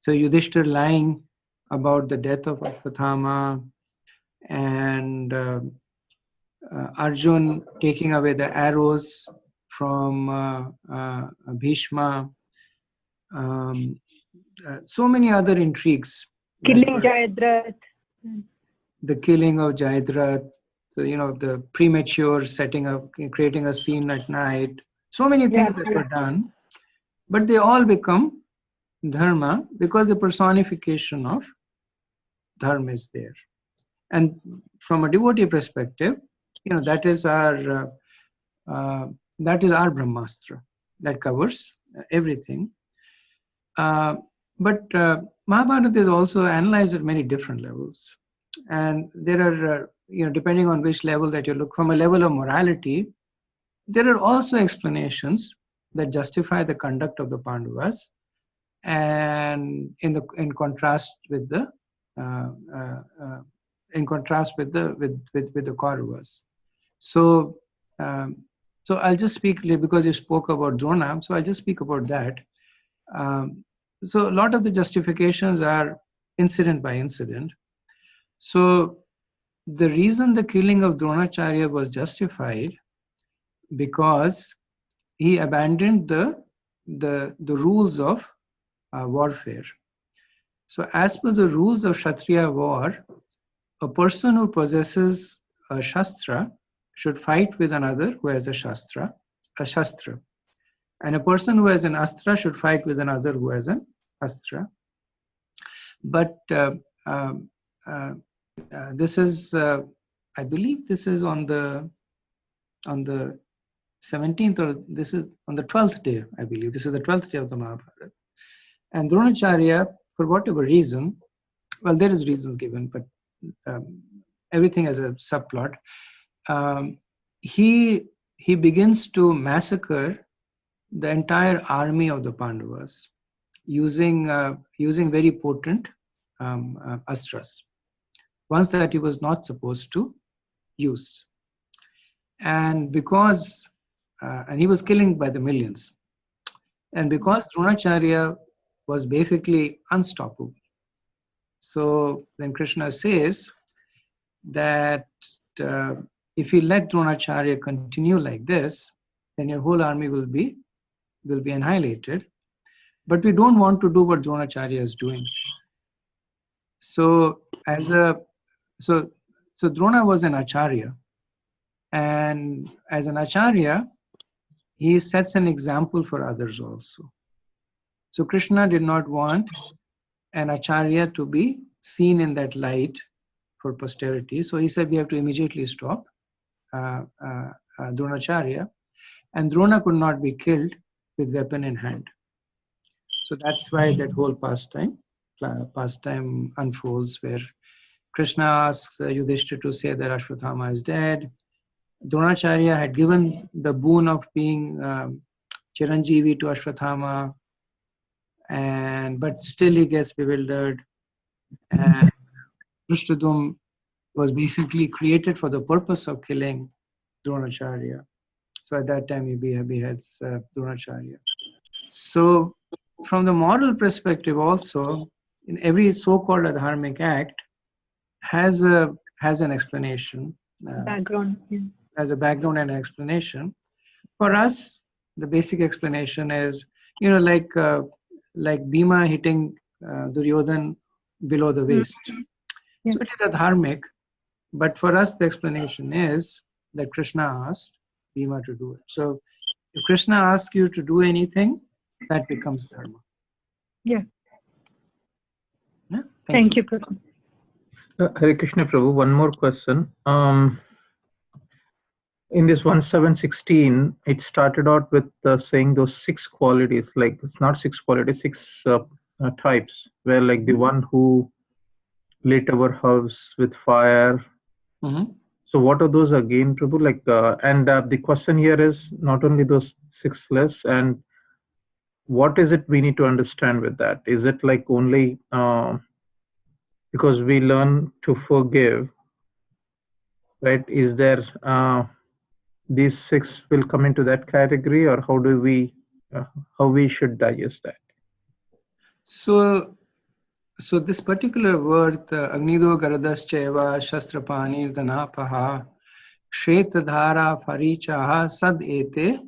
So Yudhishthir lying about the death of Ashwathama, and Arjun taking away the arrows from Bhishma, so many other intrigues. Killing Jayadratha. the killing of Jayadratha, so, the premature setting up, creating a scene at night, so many things that were done, but they all become dharma because the personification of dharma is there. And from a devotee perspective, that is our Brahmastra that covers everything. But Mahabharata is also analyzed at many different levels, and there are depending on which level that you look, from a level of morality, there are also explanations that justify the conduct of the Pandavas, and in contrast with the Kauravas. So I'll just speak, because you spoke about Drona, so I'll just speak about that. So a lot of the justifications are incident by incident. So the reason the killing of Dronacharya was justified, because he abandoned the rules of warfare. So as per the rules of Kshatriya war, a person who possesses a Shastra should fight with another who has a Shastra. And a person who has an Astra should fight with another who has an Astra. But this is, I believe this is on the 17th, or this is on the 12th day, I believe. This is the 12th day of the Mahabharata. And Dronacharya, for whatever reason, well, there is reasons given, but everything has a subplot. He begins to massacre the entire army of the Pandavas using very potent astras, ones that he was not supposed to use. And because and he was killing by the millions. And because Dronacharya was basically unstoppable, so then Krishna says that if you let Dronacharya continue like this, then your whole army will be annihilated. But we don't want to do what Dronacharya is doing. So so Drona was an acharya, and as an acharya, he sets an example for others also. So Krishna did not want an acharya to be seen in that light for posterity. So he said we have to immediately stop Dronacharya, and Drona could not be killed with weapon in hand. So that's why that whole pastime unfolds, where Krishna asks Yudhishthira to say that Ashwathama is dead. Dronacharya had given the boon of being Chiranjeevi to Ashwathama, but still he gets bewildered. And Drushtadum was basically created for the purpose of killing Dronacharya. So at that time he beheads Dronacharya. So from the moral perspective also, in every so-called dharmic act has an explanation. Background. Yeah. Has a background and an explanation. For us, the basic explanation is, like Bhima hitting Duryodhan below the waist. Yeah. So it is a dharmic, but for us the explanation is that Krishna asked Bhima to do it. So if Krishna asks you to do anything, that becomes dharma. Yeah. Yeah? Thank you, Prabhu. Hare Krishna Prabhu, one more question. In this 1716, it started out with saying those 6 qualities, like it's not 6 qualities, 6 types, where like the one who lit our house with fire. Mm-hmm. So what are those again, Prabhu? Like, and the question here is not only those 6 lists, and what is it we need to understand with that? Is it like only because we learn to forgive, right? Is there these 6 will come into that category, or how do we how we should digest that? So this particular word, Agnido Garadascheva Shastrapani Dhanapaha Shretadhara Farichaha Sad Ete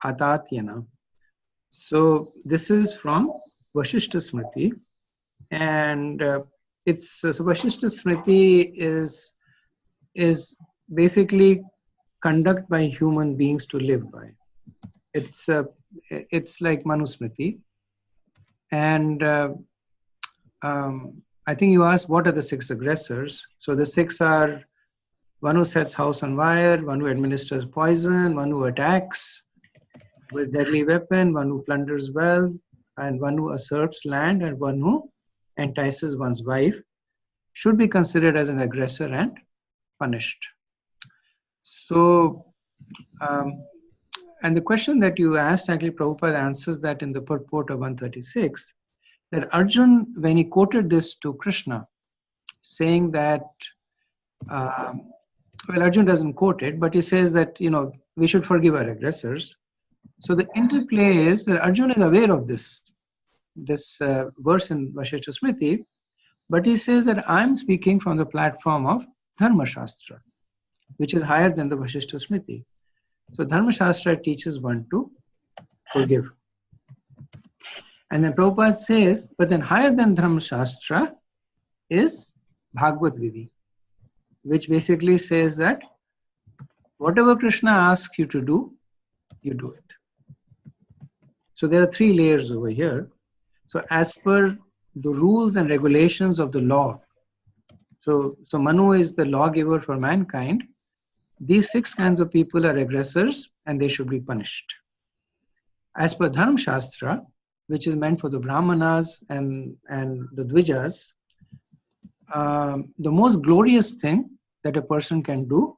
Atatyana. So this is from Vashishta Smriti, and so Vasishtha Smriti is basically conduct by human beings to live by. It's like Manusmriti, and I think you asked what are the 6 aggressors. So the 6 are one who sets house on fire, one who administers poison, one who attacks with deadly weapon, one who plunders wealth, and one who usurps land, and one who entices one's wife, should be considered as an aggressor and punished. So, and the question that you asked, actually Prabhupada answers that in the purport of 136, that Arjun, when he quoted this to Krishna, saying that, well, Arjun doesn't quote it, but he says that, we should forgive our aggressors. So the interplay is that Arjun is aware of this verse in Vasishtha Smriti, but he says that I'm speaking from the platform of Dharma Shastra, which is higher than the Vasishtha Smriti. So Dharma Shastra teaches one to forgive. And then Prabhupada says, but then higher than Dharma Shastra is Bhagavad Vidhi, which basically says that whatever Krishna asks you to do, you do it. So there are 3 layers over here. So as per the rules and regulations of the law, so Manu is the lawgiver for mankind, these 6 kinds of people are aggressors and they should be punished. As per Dharma Shastra, which is meant for the Brahmanas and the Dvijas, the most glorious thing that a person can do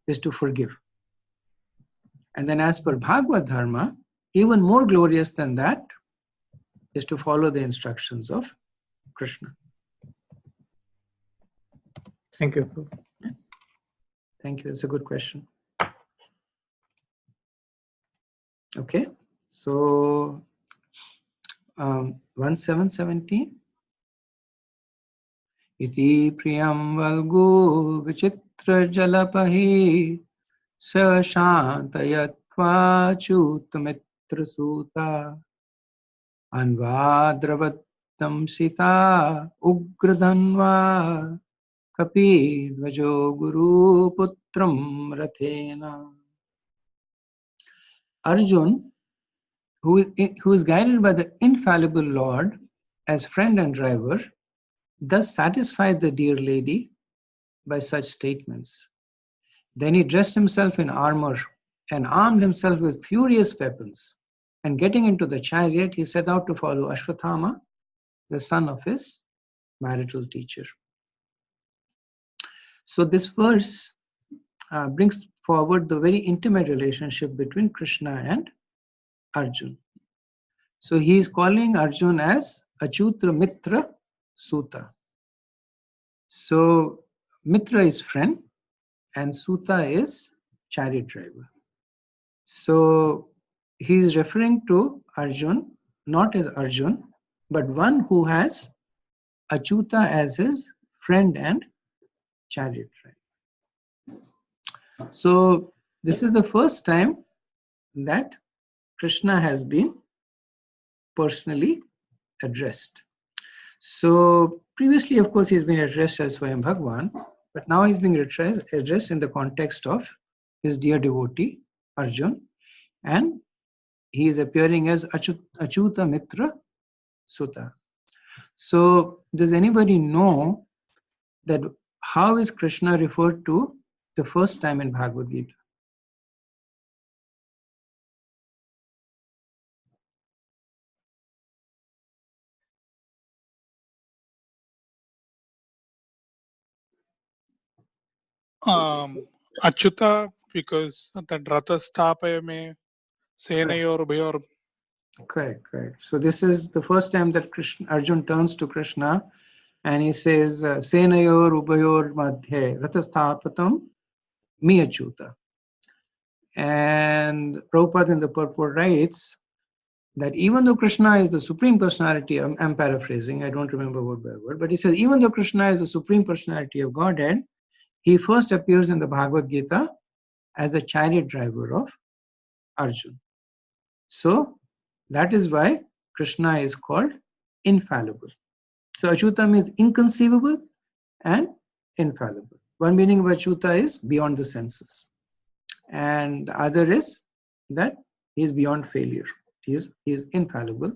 is to forgive. And then as per Bhagavad Dharma, even more glorious than that is to follow the instructions of Krishna. Thank you. Thank you. It's a good question. Okay. So 1717. Iti priyam valgu vichitra jalapahi sa shantayatva chutamitra suta anvadravattam sita ugradhanva kapi dvajo guru putram rathena. Arjun, who is guided by the infallible Lord as friend and driver, thus satisfied the dear lady by such statements. Then he dressed himself in armor and armed himself with furious weapons. And getting into the chariot, he set out to follow Ashwathama, the son of his marital teacher. So this verse brings forward the very intimate relationship between Krishna and Arjun. So he is calling Arjun as Achutra Mitra Suta. So Mitra is friend and Suta is chariot driver. So he is referring to Arjun not as Arjun, but one who has Achyuta as his friend and chariot driver. So this is the first time that Krishna has been personally addressed. So previously, of course, he's been addressed as Swayam Bhagwan, but now he's being addressed in the context of his dear devotee, Arjun, and he is appearing as Achyuta Mitra Suta. So does anybody know that how is Krishna referred to the first time in Bhagavad Gita? Achyuta, because that Ratha Sthapaya me Senayor Bhayor. Correct. So this is the first time that Arjun turns to Krishna and he says, Senayor Ubayor Madhye Rathasthapatam Mi Achyuta. And Prabhupada in the purport writes that even though Krishna is the Supreme Personality, I'm paraphrasing, I don't remember word by word, but he says, even though Krishna is the Supreme Personality of Godhead, he first appears in the Bhagavad Gita as a chariot driver of Arjun. So that is why Krishna is called infallible. So Achyuta means inconceivable and infallible. One meaning of Achyuta is beyond the senses. And the other is that he is beyond failure. He is infallible.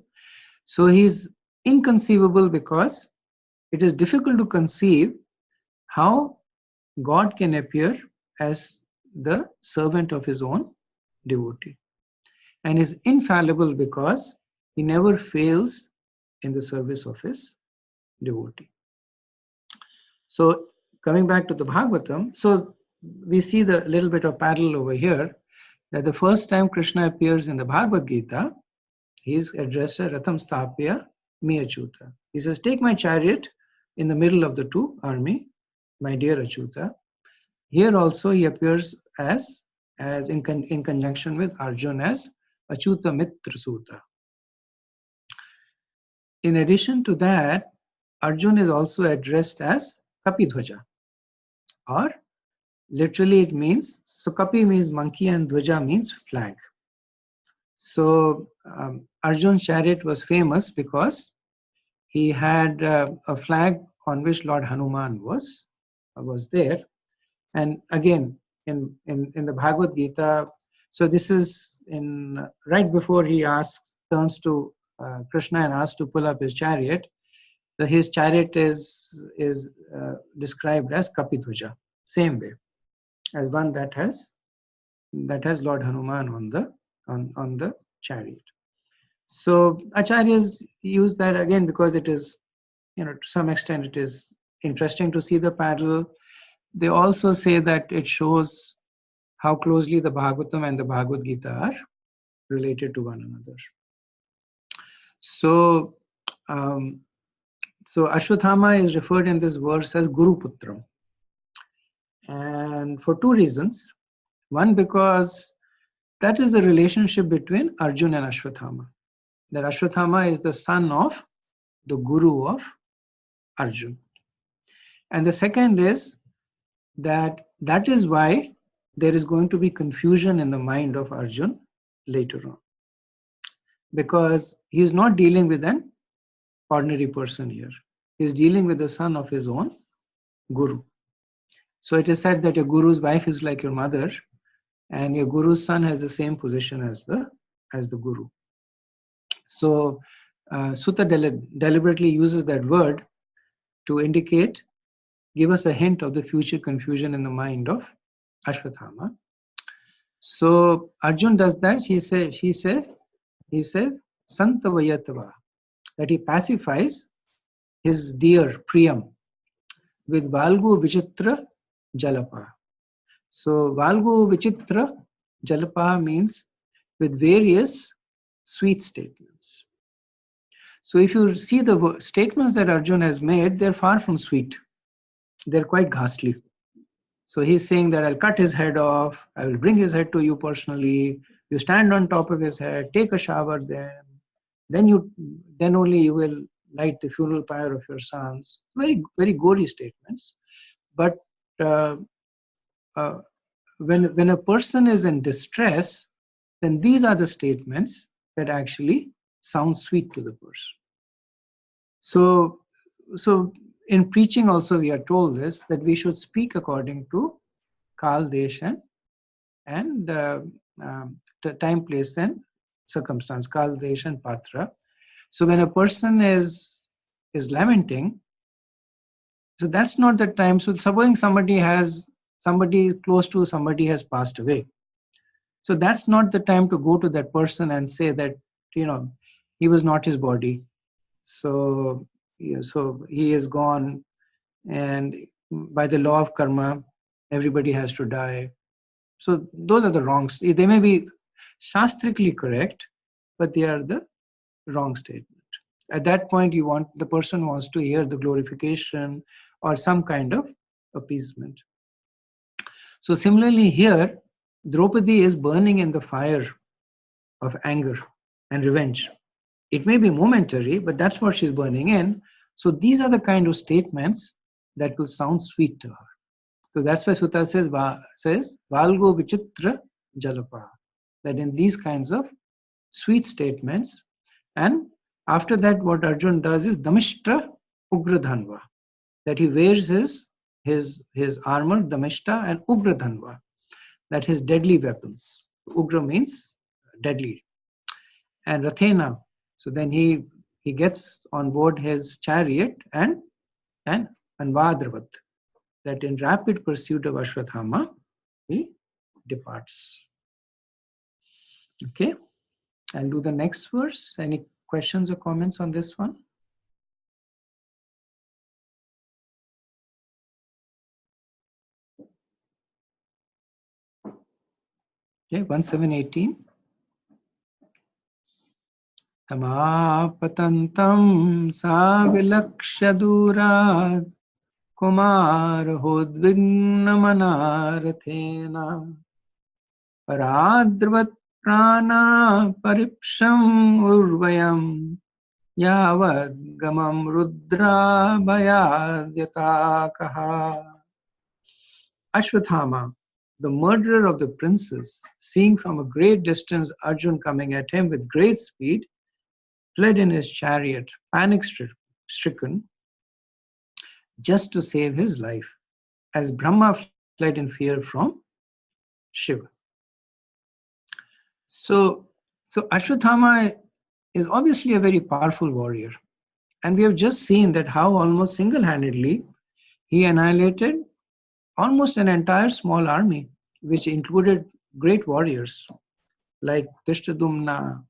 So he is inconceivable because it is difficult to conceive how God can appear as the servant of his own devotee. And is infallible because he never fails in the service of his devotee. So coming back to the Bhagavatam, so we see the little bit of parallel over here, that the first time Krishna appears in the Bhagavad Gita, he is addressed as Ratham Sthapya Me Achyuta. He says, take my chariot in the middle of the two army, my dear Achyuta. Here also he appears as in conjunction with Arjun as Achyuta Mitra Suta. In addition to that, Arjun is also addressed as Kapidhwaja, or literally it means, so Kapi means monkey and Dhwaja means flag. So Arjun's chariot was famous because he had a flag on which Lord Hanuman was there. And again, in the Bhagavad Gita, so this is in right before he turns to Krishna and asks to pull up his chariot. So his chariot is described as Kapidhwaja, same way as one that has Lord Hanuman on the chariot. So acharyas use that again because it is, to some extent it is interesting to see the parallel. They also say that it shows how closely the Bhagavatam and the Bhagavad Gita are related to one another. So Ashwathama is referred in this verse as Guru Putram, and for two reasons. One, because that is the relationship between Arjun and Ashwathama. That Ashwathama is the son of the Guru of Arjun. And the second is that is why there is going to be confusion in the mind of Arjun later on. Because he is not dealing with an ordinary person here. He is dealing with the son of his own Guru. So it is said that your Guru's wife is like your mother, and your Guru's son has the same position as the Guru. So Sutta deliberately uses that word to indicate, give us a hint of the future confusion in the mind of Ashwathama. So Arjun does that. He said, Santavayatava, that he pacifies his dear Priyam with Valgu Vichitra Jalapa. So Valgu Vichitra Jalapa means with various sweet statements. So if you see the statements that Arjun has made, they're far from sweet. They're quite ghastly. So he's saying that I'll cut his head off, I will bring his head to you personally, you stand on top of his head, take a shower then only you will light the funeral pyre of your sons. Very, very gory statements. But when a person is in distress, then these are the statements that actually sound sweet to the person. So in preaching also we are told this, that we should speak according to Kal, Desh and time, place and circumstance, Kal, Desh and Patra. So when a person is lamenting, so that's not the time. So supposing somebody close to somebody has passed away. So that's not the time to go to that person and say that, he was not his body. So he is gone, and by the law of karma, everybody has to die. So those are the wrongs. They may be shastrically correct, but they are the wrong statement. At that point, the person wants to hear the glorification or some kind of appeasement. So similarly here, Draupadi is burning in the fire of anger and revenge. It may be momentary, but that's what she's burning in. So these are the kind of statements that will sound sweet to her. So that's why Sutta says Valgo Vichitra Jalapa, that in these kinds of sweet statements. And after that, what Arjun does is Damishtra Ugradhanva, that he wears his armor, Damishta, and Ugradhanva, that his deadly weapons. Ugra means deadly. And Rathena, so then he gets on board his chariot and Anvadravat, that in rapid pursuit of Ashwathama, he departs. Okay, I'll do the next verse. Any questions or comments on this one? Okay, 1718. Tamapatantam savilakshya durad kumarhodvignamanaarathena paradrvat prana paripsham urvayam yavad gamam rudra bhayadyatakaha. Ashwathama, the murderer of the princes, seeing from a great distance Arjun coming at him with great speed, fled in his chariot, panic-stricken, just to save his life, as Brahma fled in fear from Shiva. So Ashwathama is obviously a very powerful warrior. And we have just seen that how almost single-handedly he annihilated almost an entire small army, which included great warriors like Tishtadumna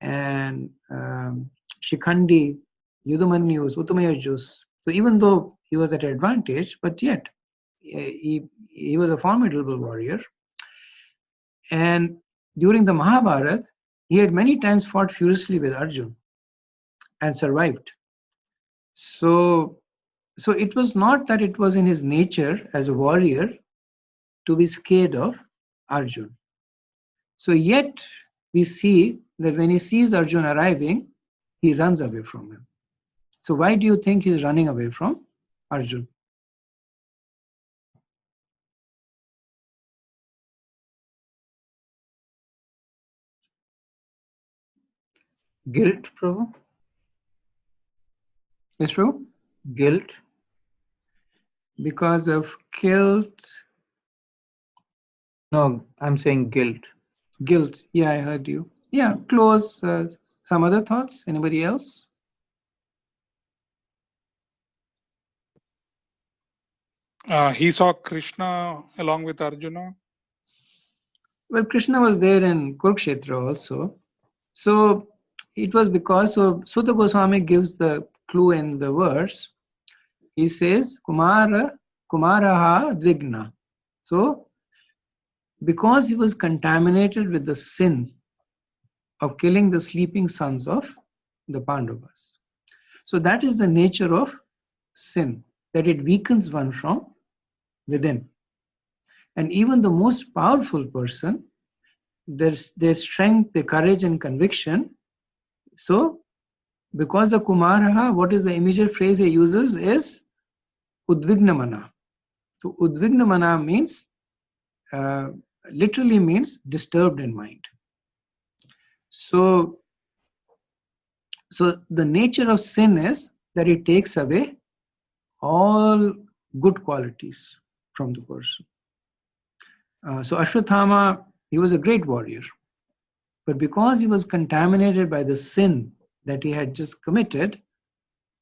and Shikhandi, Yudhamanyus, Uttamayajus. So even though he was at advantage, but yet he was a formidable warrior. And during the Mahabharata, he had many times fought furiously with Arjun and survived. So it was not that it was in his nature as a warrior to be scared of Arjun. So yet we see that when he sees Arjun arriving, he runs away from him. So why do you think he's running away from Arjun? Guilt, Prabhu? Yes, Prabhu? Guilt? Because of guilt. No, I'm saying guilt. Guilt. Yeah, I heard you. Yeah, close. Some other thoughts? Anybody else? He saw Krishna along with Arjuna. Well, Krishna was there in Kurukshetra also. So it was because, so Sutta Goswami gives the clue in the verse. He says, Kumaraha Dvigna. So, because he was contaminated with the sin of killing the sleeping sons of the Pandavas. So that is the nature of sin, that it weakens one from within. And even the most powerful person, their strength, their courage and conviction. So, because of Kumaraha, what is the immediate phrase he uses is Udvignamana. So, Udvignamana means, literally means disturbed in mind. So the nature of sin is that it takes away all good qualities from the person. So Ashwathama, he was a great warrior. But because he was contaminated by the sin that he had just committed,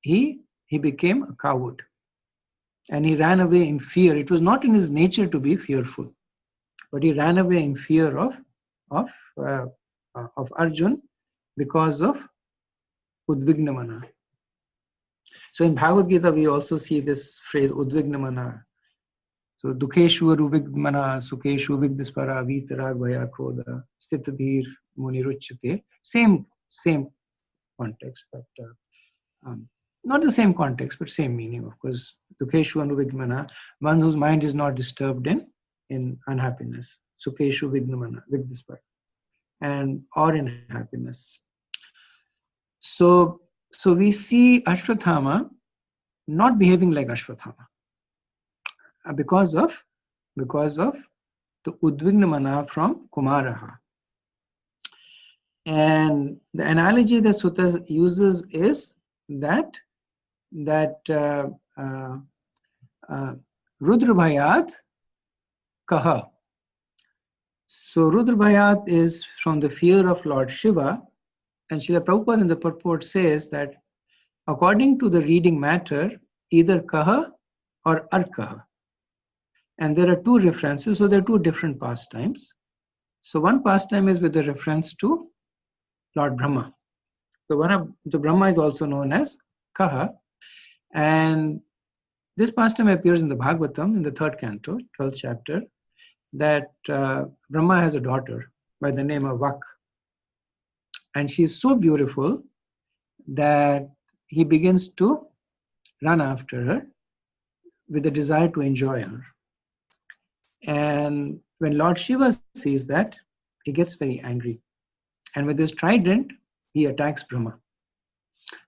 he became a coward. And he ran away in fear. It was not in his nature to be fearful, but he ran away in fear of Arjun because of Udvignamana. So in Bhagavad Gita, we also see this phrase Udvignamana. So Dukheshu Ruvigmana, Sukheshu Vigdispara, Vitarag Bhaya Krodha, Stitadhir Muniruchate. Same context, but not the same context, but same meaning, of course. Dukheshu Anuvigmana, one whose mind is not disturbed in unhappiness. Sukheshu Vignamana, Vigdispara, and or in happiness. So we see Ashwathama not behaving like Ashwathama because of the Udvignamana from Kumaraha. And the analogy that Sutta uses is that that Rudra Bhayat Kaha. So Rudra Bhayat is from the fear of Lord Shiva, and Srila Prabhupada in the purport says that according to the reading matter, either Kaha or Arkaha. And there are two references, so there are two different pastimes. So one pastime is with the reference to Lord Brahma. So one of the Brahma is also known as Kaha, and this pastime appears in the Bhagavatam in the 3rd canto, 12th chapter, that Brahma has a daughter by the name of Vak. And she's so beautiful that he begins to run after her with a desire to enjoy her. And when Lord Shiva sees that, he gets very angry. And with his trident, he attacks Brahma.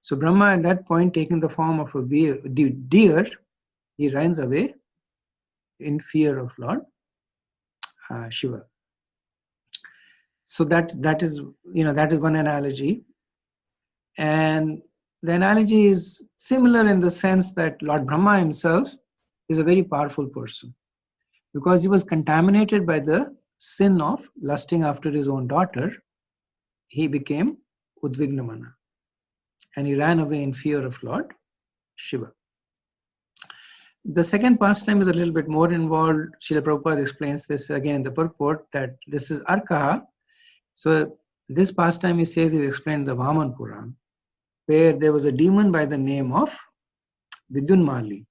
So Brahma at that point, taking the form of a deer, he runs away in fear of Lord Shiva. So that is one analogy, and the analogy is similar in the sense that Lord Brahma himself is a very powerful person, because he was contaminated by the sin of lusting after his own daughter. He became Udvignamana, and he ran away in fear of Lord Shiva. The second pastime is a little bit more involved. Srila Prabhupada explains this again in the purport, that this is Arkaha. So this pastime, he says, is explained in the Vaman Puran, where there was a demon by the name of Vidunmali.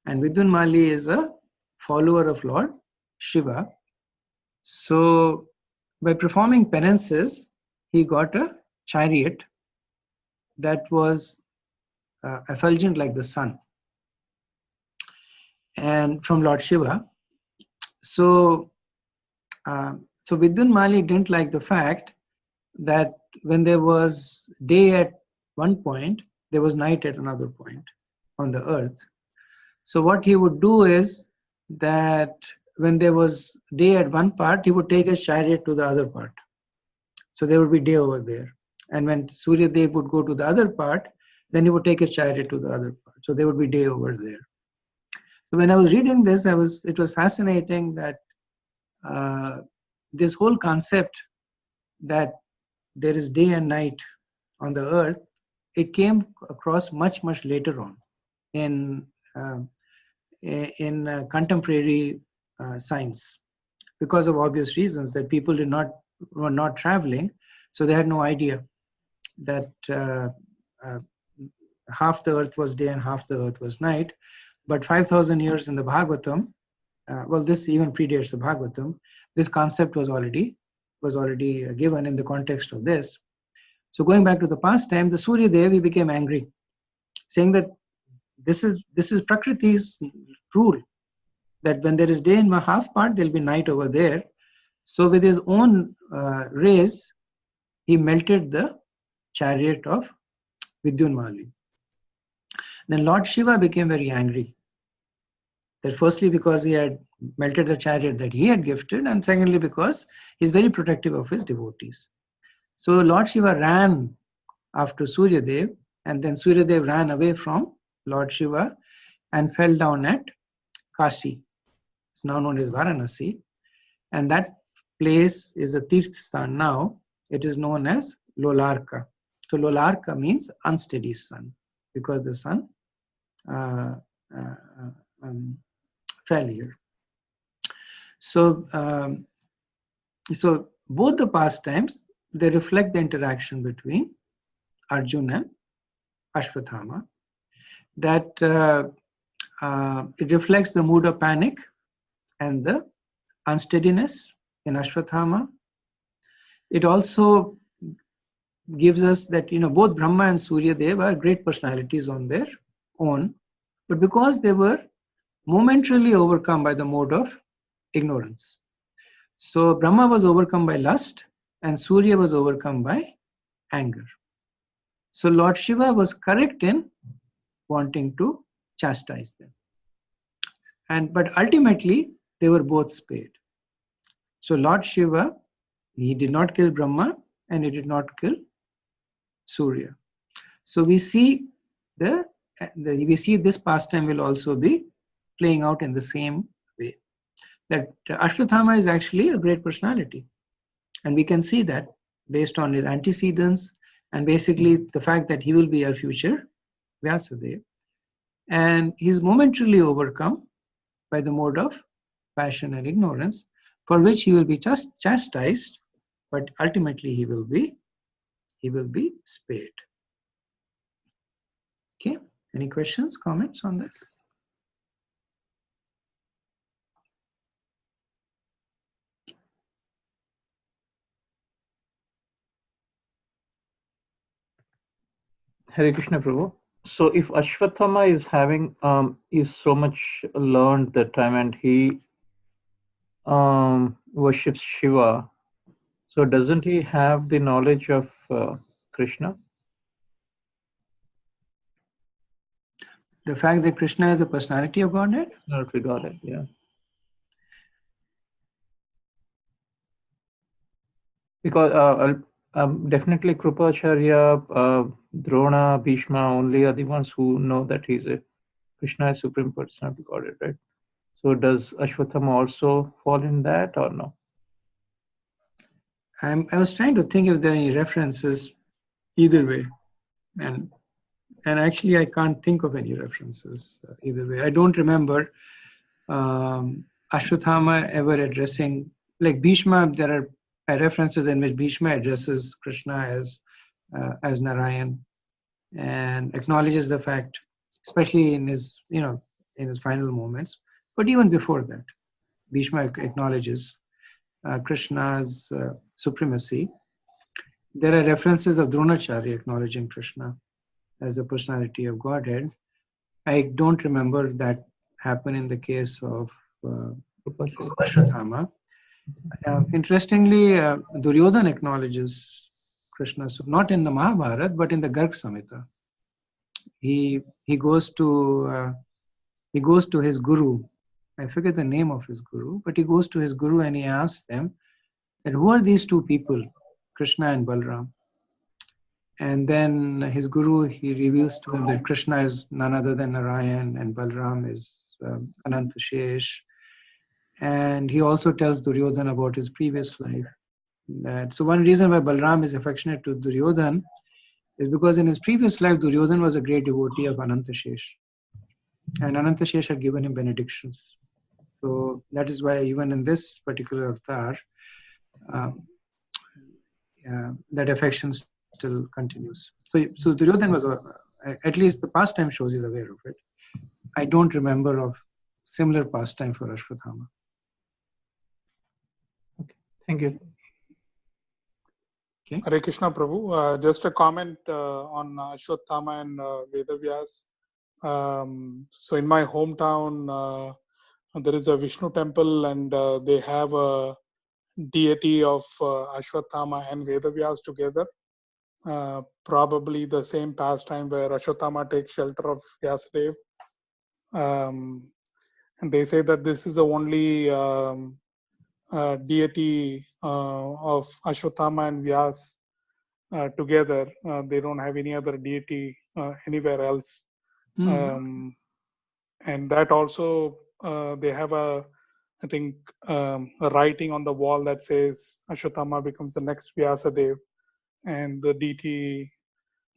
And Vidunmali is a follower of Lord Shiva. So by performing penances, he got a chariot that was effulgent like the sun, and from Lord Shiva. So Vidunmali didn't like the fact that when there was day at one point, there was night at another point on the earth. So what he would do is that when there was day at one part, he would take his chariot to the other part. So there would be day over there. And when Surya Dev would go to the other part, then he would take his chariot to the other part. So there would be day over there. So when I was reading this, it was fascinating that this whole concept that there is day and night on the earth, it came across much, much later on in contemporary science, because of obvious reasons, that people were not traveling, so they had no idea that half the earth was day and half the earth was night. But 5,000 years in the Bhagavatam, well, this even predates the Bhagavatam, this concept was already given in the context of this. So going back to the past time, the Surya Dev, he became angry, saying that this is Prakriti's rule, that when there is day in my half part, there will be night over there. So with his own rays, he melted the chariot of Vidunmali. Then Lord Shiva became very angry. That firstly because he had melted the chariot that he had gifted, and secondly because he's very protective of his devotees. So Lord Shiva ran after Surya Dev, and then Surya Dev ran away from Lord Shiva and fell down at Kashi. It's now known as Varanasi, and that place is a Tirthasthan now. It is known as Lolarka. So Lolarka means unsteady sun, because the sun fell here. So both the pastimes, they reflect the interaction between Arjuna and Ashwathama. That it reflects the mood of panic and the unsteadiness in Ashwathama. It also gives us that both Brahma and Surya Dev are great personalities on their own, but because they were momentarily overcome by the mode of ignorance. So Brahma was overcome by lust and Surya was overcome by anger. So Lord Shiva was correct in wanting to chastise them. But ultimately, they were both spared. So Lord Shiva, he did not kill Brahma and he did not kill Surya. So we see the we see this pastime will also be playing out in the same way. That Ashwatthama is actually a great personality. And we can see that based on his antecedents and basically the fact that he will be our future Vyasadeva. And he's momentarily overcome by the mode of passion and ignorance, for which he will be just chastised, but ultimately he will be spared. Okay, any questions, comments on this? Hare Krishna Prabhu. So if Ashwatthama is having is so much learned that time and he worships Shiva, so doesn't he have the knowledge of Krishna? The fact that Krishna is a personality of Godhead? Not regarded, yeah. Because definitely Krupacharya, Drona, Bhishma only are the ones who know that he's a Krishna is supreme personality of Godhead, right? So does Ashwatthama also fall in that or no? I was trying to think if there are any references either way, and actually I can't think of any references either way. I don't remember Ashwatthama ever addressing, like Bhishma. There are references in which Bhishma addresses Krishna as Narayan and acknowledges the fact, especially in his in his final moments. But even before that, Bhishma acknowledges Krishna's supremacy. There are references of Dronacharya acknowledging Krishna as the personality of Godhead. I don't remember that happen in the case of Ashwatthama. Interestingly, Duryodhana acknowledges Krishna, so not in the Mahabharata, but in the Garg Samhita. He goes to his guru. I forget the name of his guru, but he goes to his guru and he asks them that who are these two people, Krishna and Balram? And then his guru, he reveals to him that Krishna is none other than Narayan and Balram is Ananta Shesh. And he also tells Duryodhana about his previous life. So one reason why Balram is affectionate to Duryodhana is because in his previous life, Duryodhana was a great devotee of Ananta Shesh. And Ananta Shesh had given him benedictions. So that is why even in this particular avatar, that affection still continues. So Duryodhana was, at least the pastime shows he's aware of it. I don't remember of similar pastime for Ashwatthama. Okay, thank you. Okay. Hare Krishna Prabhu. Just a comment on Ashwatthama and Vedavyas. So in my hometown, there is a Vishnu temple and they have a deity of Ashwatthama and Vedavyas together. Probably the same pastime where Ashwatthama takes shelter of Vyasadeva. And they say that this is the only deity of Ashwatthama and Vyas together. They don't have any other deity anywhere else. And that also, they have a writing on the wall that says Ashwatthama becomes the next Vyasadeva, and the deity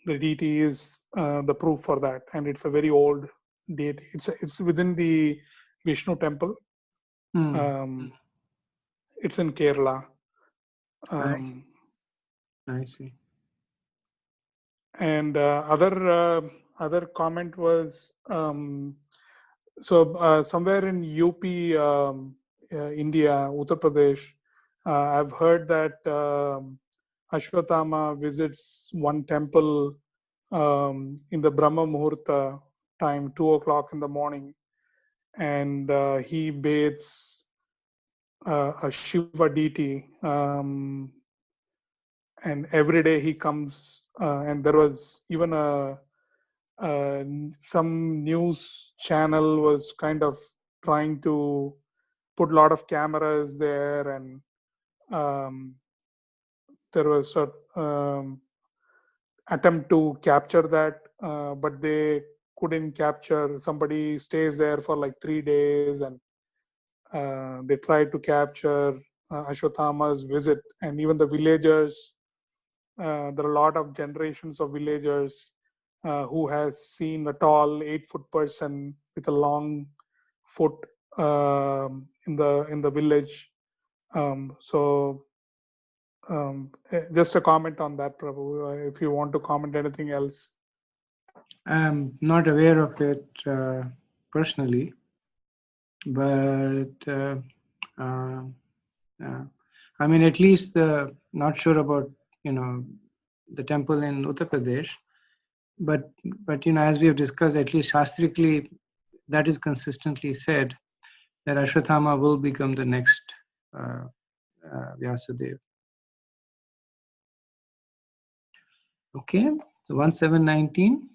is the proof for that, and it's a very old deity. It's within the Vishnu temple. It's in Kerala. I see. And other comment was somewhere in UP, India, Uttar Pradesh, I've heard that Ashwatthama visits one temple in the Brahma Muhurta time, 2 o'clock in the morning, and he bathes a Shiva deity, and every day he comes, and there was even some news channel was kind of trying to put a lot of cameras there, and there was a attempt to capture that, but they couldn't capture. Somebody stays there for like 3 days, and they tried to capture Ashwatthama's visit, and even the villagers. There are a lot of generations of villagers who has seen a tall 8-foot person with a long foot in the village. Just a comment on that, Prabhu. If you want to comment anything else. I'm not aware of it personally, but I mean, at least not sure about the temple in Uttar Pradesh, but as we have discussed, at least shastrically, that is consistently said that Ashwatthama will become the next Vyasadeva. Okay, so 1719.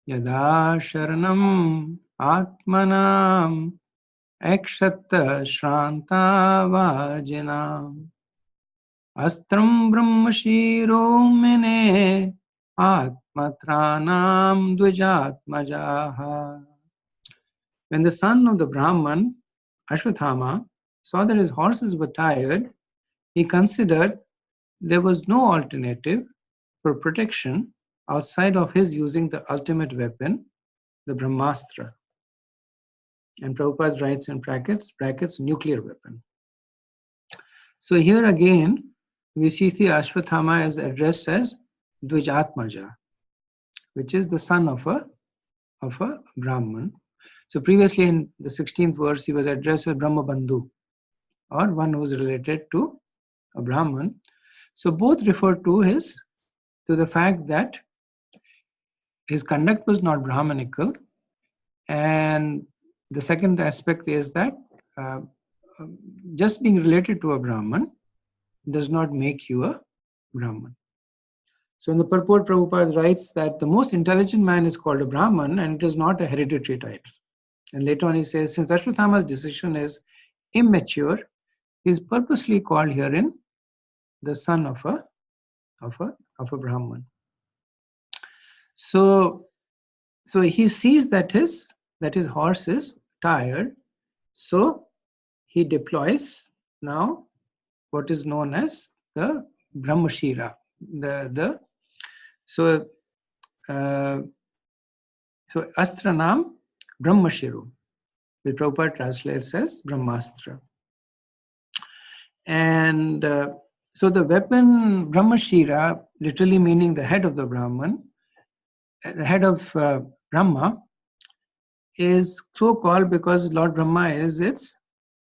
Yada sharanam atmanam ekshatta shranta vajinam astram brahmashiro mene atmatranam dvijatmajaha. When the son of the Brahman, Ashwatthama, saw that his horses were tired, he considered there was no alternative for protection outside of his using the ultimate weapon, the Brahmastra. And Prabhupada writes in brackets, nuclear weapon. So here again, we see the Ashwatthama is addressed as Dvijatmaja, which is the son of a Brahman. So previously in the 16th verse, he was addressed as Brahma Bandhu, or one who is related to a Brahman. So both refer to the fact that his conduct was not Brahmanical, and the second aspect is that just being related to a Brahman does not make you a Brahman. So in the purport, Prabhupada writes that the most intelligent man is called a Brahman, and it is not a hereditary title. And later on he says, since Ashwatthama's decision is immature, he is purposely called herein the son of a Brahman. So he sees that his horse is tired, so he deploys now what is known as the Brahmashira. So Astranam Brahmashiru, which Prabhupada translates as Brahmastra. And so the weapon Brahmashira, literally meaning the head of the Brahman, the head of Brahma, is so called because Lord Brahma is its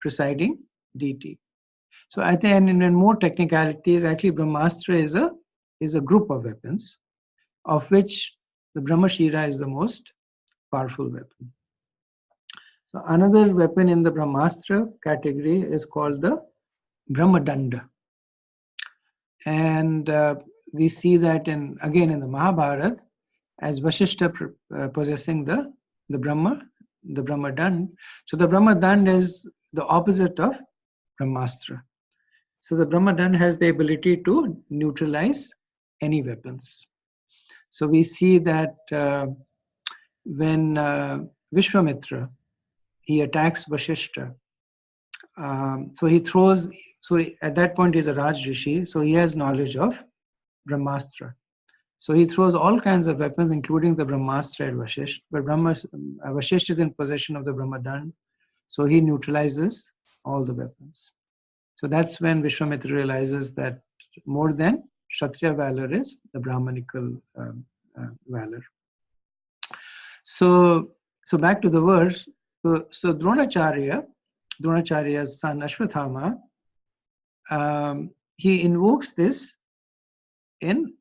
presiding deity. So I think in more technicalities, actually Brahmastra is a group of weapons, of which the Brahmashira is the most powerful weapon. So another weapon in the Brahmastra category is called the Brahmadanda. And we see that again in the Mahabharata, as Vashishta possessing the Brahmadand. So the Brahmadand is the opposite of Brahmastra. So the Brahmadand has the ability to neutralize any weapons. So we see that when Vishwamitra, he attacks Vashishta, so he throws, so at that point he's a Raj Rishi, so he has knowledge of Brahmastra. So he throws all kinds of weapons, including the Brahmastra at Vashisht, but Vashisht is in possession of the Brahmadand, so he neutralizes all the weapons. So that's when Vishwamitra realizes that more than Kshatriya valor is the Brahmanical valor. So back to the verse. So Dronacharya's son Ashwatthama, he invokes this in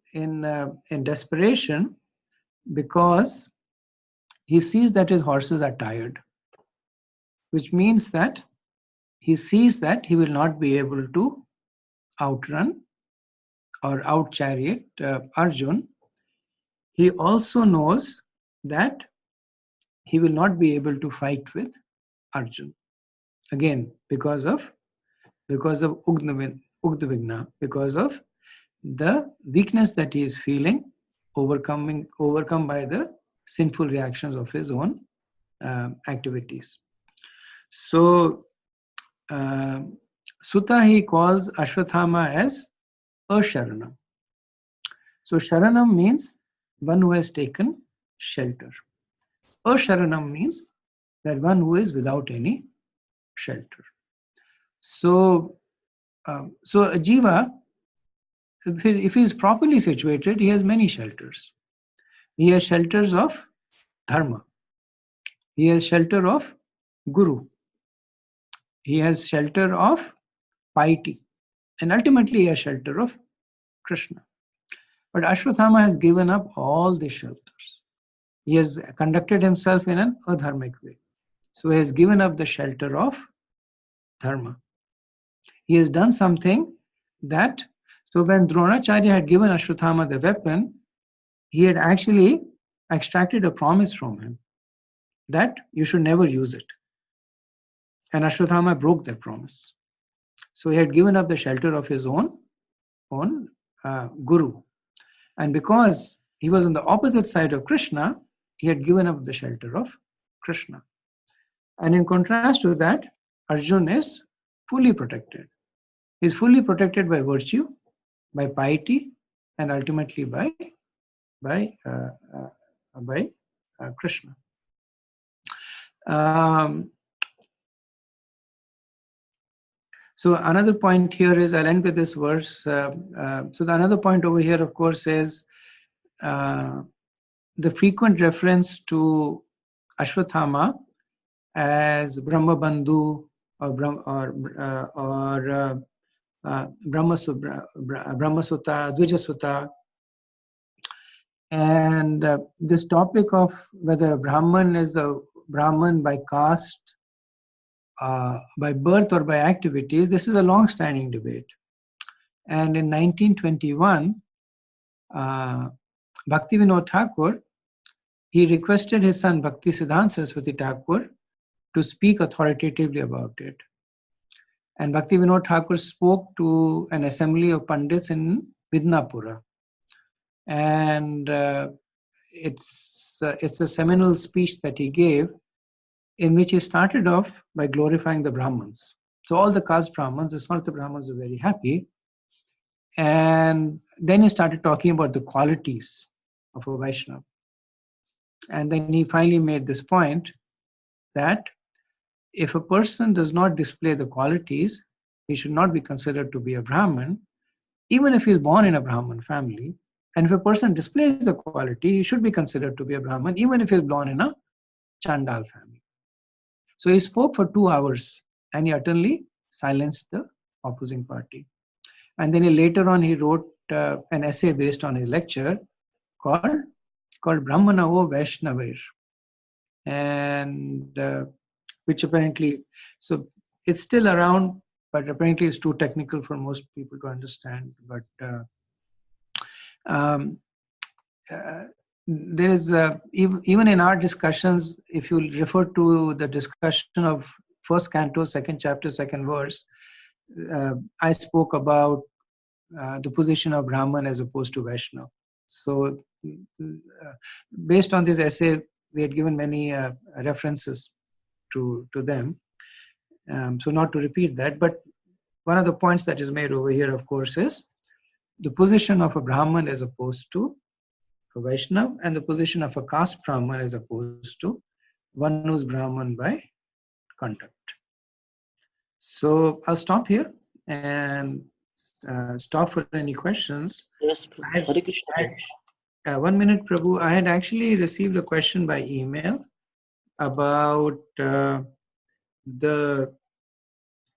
desperation, because he sees that his horses are tired, which means that he sees that he will not be able to outrun or out-chariot Arjun. He also knows that he will not be able to fight with Arjun. Again, because of Ugdavigna, because of the weakness that he is feeling, overcome by the sinful reactions of his own activities. So Sutta, he calls Ashwathama as a Sharanam. So Sharanam means one who has taken shelter. A Sharanam means that one who is without any shelter. So, so a jiva, if he is properly situated, he has many shelters. He has shelters of dharma. He has shelter of guru. He has shelter of piety. And ultimately, he has shelter of Krishna. But Ashwathama has given up all the shelters. He has conducted himself in an adharmic way. So he has given up the shelter of dharma. He has done something that, so when Dronacharya had given Ashwathama the weapon, he had actually extracted a promise from him that you should never use it. And Ashwathama broke that promise. So he had given up the shelter of his own guru. And because he was on the opposite side of Krishna, he had given up the shelter of Krishna. And in contrast to that, Arjun is fully protected. He is fully protected by virtue, by piety, and ultimately by Krishna. So another point here is, I'll end with this verse. So the another point over here, of course, is the frequent reference to Ashwathama as Brahma Bandhu or Brahma Sutta, Dvija Sutta. And this topic of whether a Brahman is a Brahman by caste, by birth or by activities, this is a long-standing debate. And in 1921, Bhaktivinoda Thakur, he requested his son Bhaktisiddhanta Saraswati Thakur to speak authoritatively about it. And Bhaktivinoda Thakur spoke to an assembly of Pandits in Vidnapura. And it's a seminal speech that he gave, in which he started off by glorifying the Brahmins. So all the caste Brahmins, the Smarta Brahmins, were very happy. And then he started talking about the qualities of a Vaishnava. And then he finally made this point that if a person does not display the qualities, he should not be considered to be a Brahmin, even if he is born in a Brahmin family. And if a person displays the quality, he should be considered to be a Brahmin, even if he is born in a Chandal family. So he spoke for 2 hours and he utterly silenced the opposing party. And then later on he wrote an essay based on his lecture called Brahmana O Vaishnavir. And which apparently, so it's still around, but apparently it's too technical for most people to understand. But there is, even in our discussions, if you refer to the discussion of first canto, second chapter, second verse, I spoke about the position of Brahman as opposed to Vaishnava. So based on this essay, we had given many references to them. So not to repeat that, but one of the points that is made over here, of course, is the position of a Brahman as opposed to a Vaishnava, and the position of a caste Brahman as opposed to one who's Brahman by conduct. So I'll stop here and stop for any questions. Yes, Hare Krishna. 1 minute, Prabhu. I had actually received a question by email about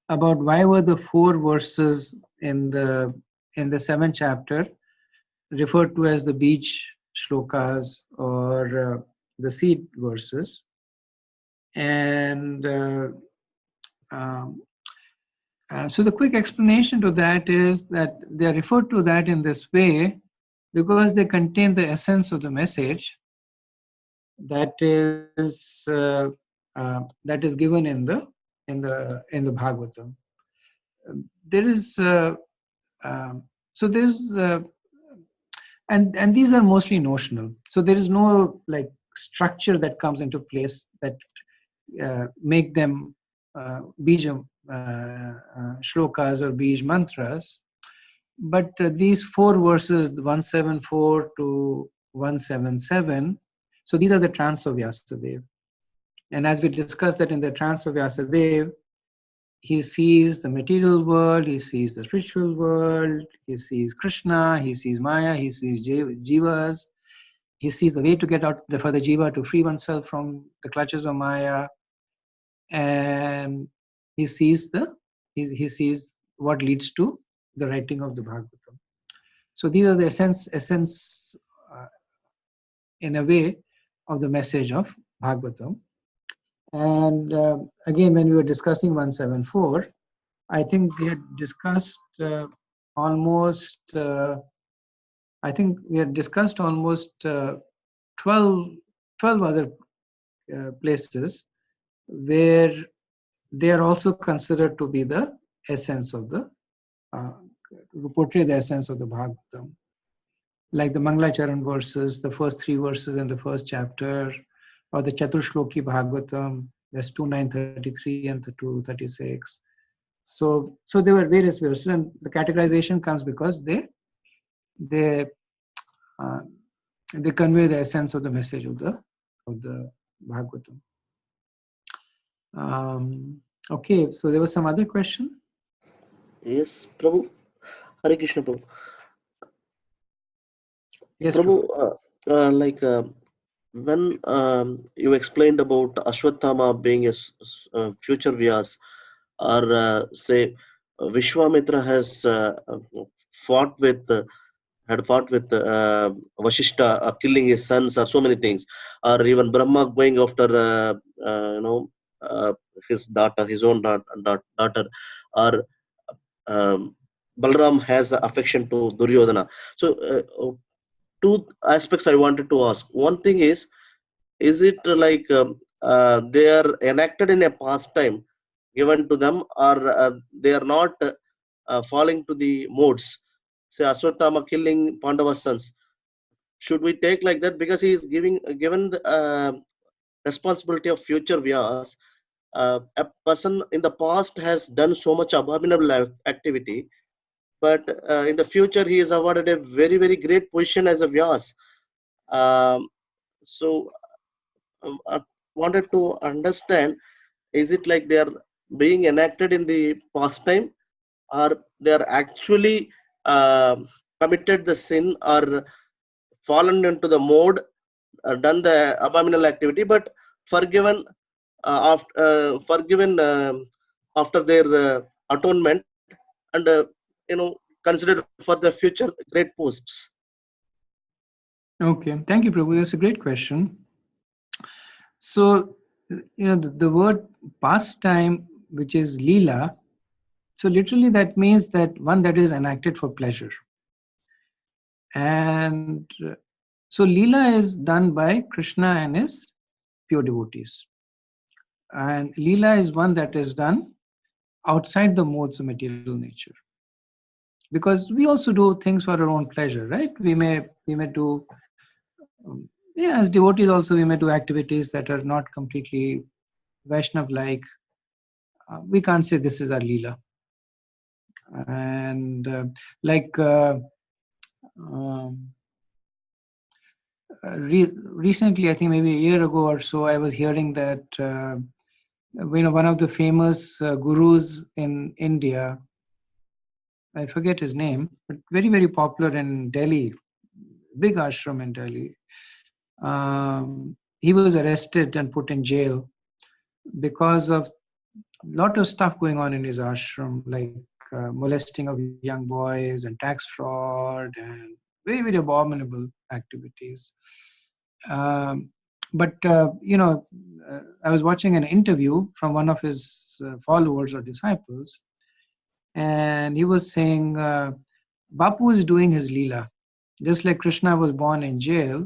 about why were the 4 verses in the 7th chapter referred to as the beach shlokas or the seed verses. And so the quick explanation to that is that they are referred to that in this way because they contain the essence of the message that is given in the Bhagavatam. There is so there's and these are mostly notional. So there is no like structure that comes into place that make them bija shlokas or bij mantras. But these 4 verses, 174 to 177, so these are the trance of Vyasadeva. And as we discussed that in the trance of Vyasadeva, he sees the material world, he sees the spiritual world, he sees Krishna, he sees Maya, he sees jivas, he sees the way to get out for the jiva to free oneself from the clutches of Maya, and he sees what leads to the writing of the Bhagavatam. So these are the essence in a way of the message of Bhagavatam. And again, when we were discussing 174, I think we had discussed almost 12 other places where they are also considered to be the essence of the to portray the essence of the Bhagavatam, like the Mangalacharan verses, the first 3 verses in the first chapter, or the Chaturshloki Bhagavatam, that's 2933 and 236. So there were various verses, and the categorization comes because they convey the essence of the message of the Bhagavatam. Okay, so there was some other question. Yes, Prabhu. Hare Krishna, Prabhu. Yes, Prabhu. When you explained about Ashwatthama being a future Vyas, or say Vishwamitra has had fought with Vashishta, killing his sons, or so many things, or even Brahma going after his daughter, his own daughter, or Balram has affection to Duryodhana. So 2 aspects I wanted to ask. One thing is it like they are enacted in a pastime given to them, or they are not falling to the modes? Say Ashwatthama killing Pandava's sons. Should we take like that because he is given the responsibility of future Vyas? A person in the past has done so much abominable activity, but in the future he is awarded a very, very great position as a Vyas. So I wanted to understand, is it like they are being enacted in the past time, or they are actually committed the sin or fallen into the mode, done the abominable activity, but forgiven after their atonement, and considered for the future great posts? Okay, thank you, Prabhu. That's a great question. So, the word pastime, which is Leela, so literally that means that one that is enacted for pleasure. And so Leela is done by Krishna and his pure devotees. And Leela is one that is done outside the modes of material nature. Because we also do things for our own pleasure, right? We may do, as devotees also, we may do activities that are not completely Vaishnav-like. We can't say this is our Leela. And recently, I think maybe a year ago or so, I was hearing that one of the famous gurus in India, I forget his name, but very, very popular in Delhi, big ashram in Delhi. He was arrested and put in jail because of a lot of stuff going on in his ashram, like molesting of young boys and tax fraud and very, very abominable activities. But I was watching an interview from one of his followers or disciples, and he was saying, Bapu is doing his Leela. Just like Krishna was born in jail,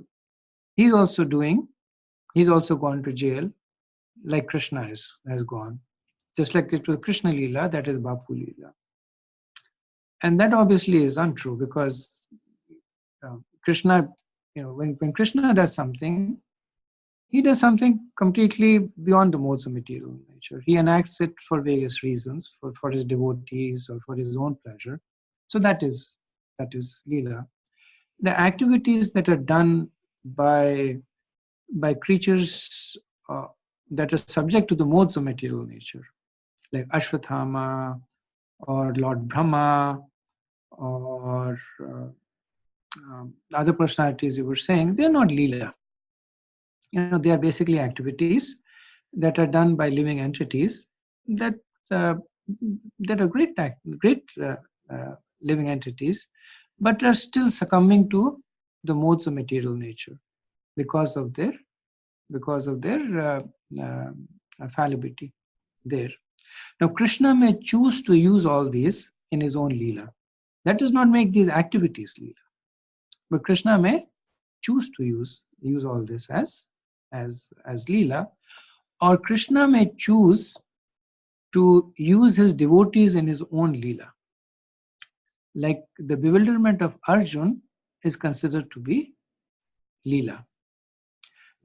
he's also gone to jail, like Krishna has gone. Just like it was Krishna Leela, that is Bapu Leela. And that obviously is untrue, because Krishna, when Krishna does something, he does something completely beyond the modes of material nature. He enacts it for various reasons, for his devotees or for his own pleasure. So that is Leela. The activities that are done by creatures that are subject to the modes of material nature, like Ashwathama or Lord Brahma or other personalities you were saying, they're not Leela. They are basically activities that are done by living entities that uh, are great living entities, but are still succumbing to the modes of material nature because of their fallibility there. Now, Krishna may choose to use all these in his own Leela. That does not make these activities Leela. But Krishna may choose to use all this as Leela, or Krishna may choose to use his devotees in his own Leela. Like the bewilderment of Arjun is considered to be Leela.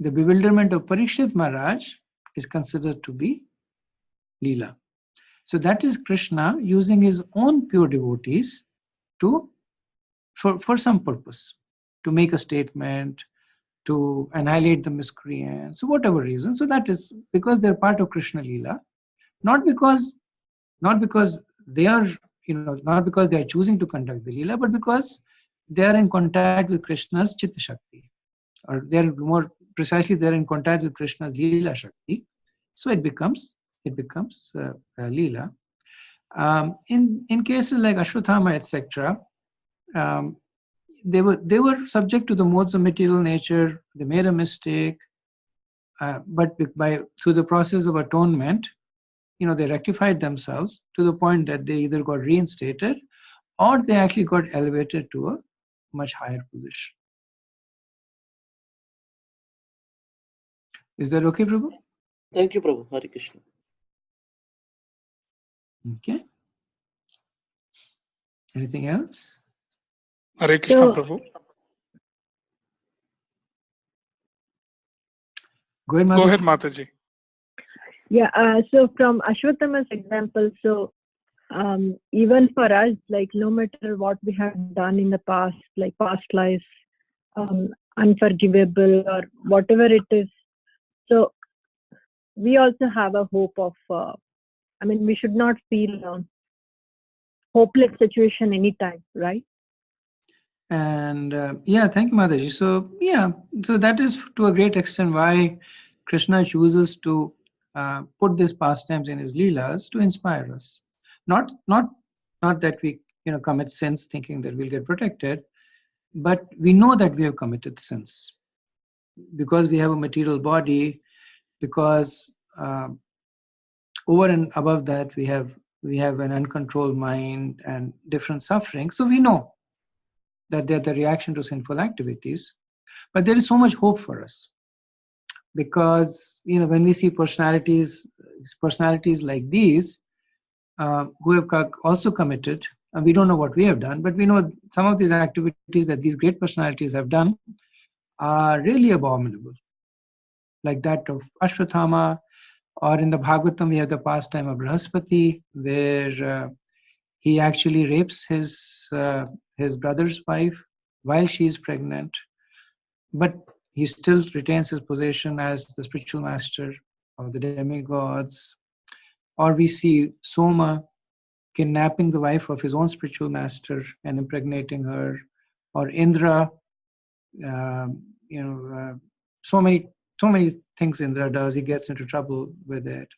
The bewilderment of Parikshit Maharaj is considered to be Leela. So that is Krishna using his own pure devotees for some purpose, to make a statement, to annihilate the miscreants, whatever reason. So that is because they're part of Krishna Leela, not because they are not because they are choosing to conduct the Leela, but because they are in contact with Krishna's Chitta Shakti, or they're more precisely they're in contact with Krishna's Leela Shakti. So it becomes Leela. In cases like Ashwathama, etc., they were subject to the modes of material nature. They made a mistake, but through the process of atonement, they rectified themselves to the point that they either got reinstated or they actually got elevated to a much higher position. Is that okay, Prabhu? Thank you, Prabhu. Hare Krishna. Okay. Anything else? Hare Krishna, Prabhu. Go ahead, Mataji. Go ahead, Mataji. Yeah, so from Ashwatthama's example, so even for us, like no matter what we have done in the past, like past lives, unforgivable or whatever it is, so we also have a hope of, we should not feel hopeless situation anytime, right? And thank you, Mataji. So that is to a great extent why Krishna chooses to put these pastimes in his leelas to inspire us. Not that we commit sins thinking that we'll get protected, but we know that we have committed sins because we have a material body, because over and above that we have an uncontrolled mind and different suffering. So we know that they're the reaction to sinful activities, but there is so much hope for us because when we see personalities like these who have also committed, and we don't know what we have done, but we know some of these activities that these great personalities have done are really abominable, like that of Ashwathama, or in the Bhagavatam we have the pastime of Brahaspati, where he actually rapes his brother's wife while she is pregnant, but he still retains his position as the spiritual master of the demigods. Or we see Soma kidnapping the wife of his own spiritual master and impregnating her, or Indra, so many things Indra does. He gets into trouble with it,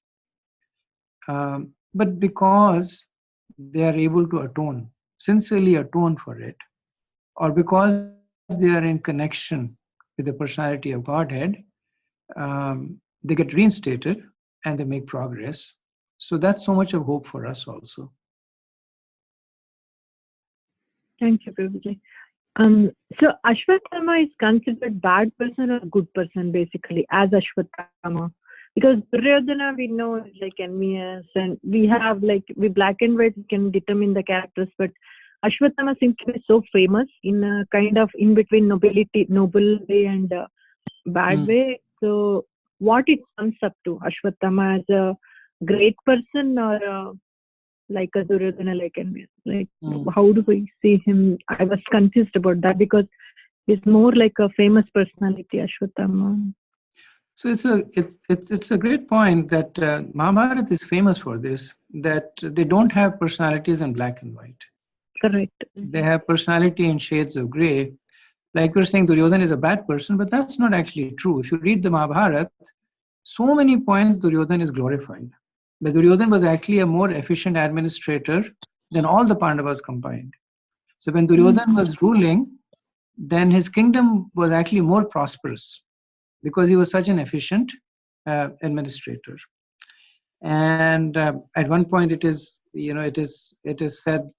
but because they are able to sincerely atone for it, or because they are in connection with the personality of Godhead, they get reinstated and they make progress. So that's so much of hope for us also. Thank you, Prabhuji. So Ashwathama is considered bad person or good person basically as Ashwathama, because Duryodhana we know is like envious, and we have we black and white can determine the characters, but Ashwathama seems to be so famous in a kind of in between noble way and bad way. So what it sums up to, Ashwatthama as a great person or like a Duryodhana, like how do we see him? I was confused about that because he's more like a famous personality, Ashwatthama. So it's a great point that Mahabharata is famous for this, that they don't have personalities in black and white. Correct. They have personality in shades of gray. Like you're saying, Duryodhana is a bad person, but that's not actually true. If you read the Mahabharata, so many points Duryodhana is glorified. But Duryodhana was actually a more efficient administrator than all the Pandavas combined. So when Duryodhana was ruling, then his kingdom was actually more prosperous because he was such an efficient administrator. And at one point, it is said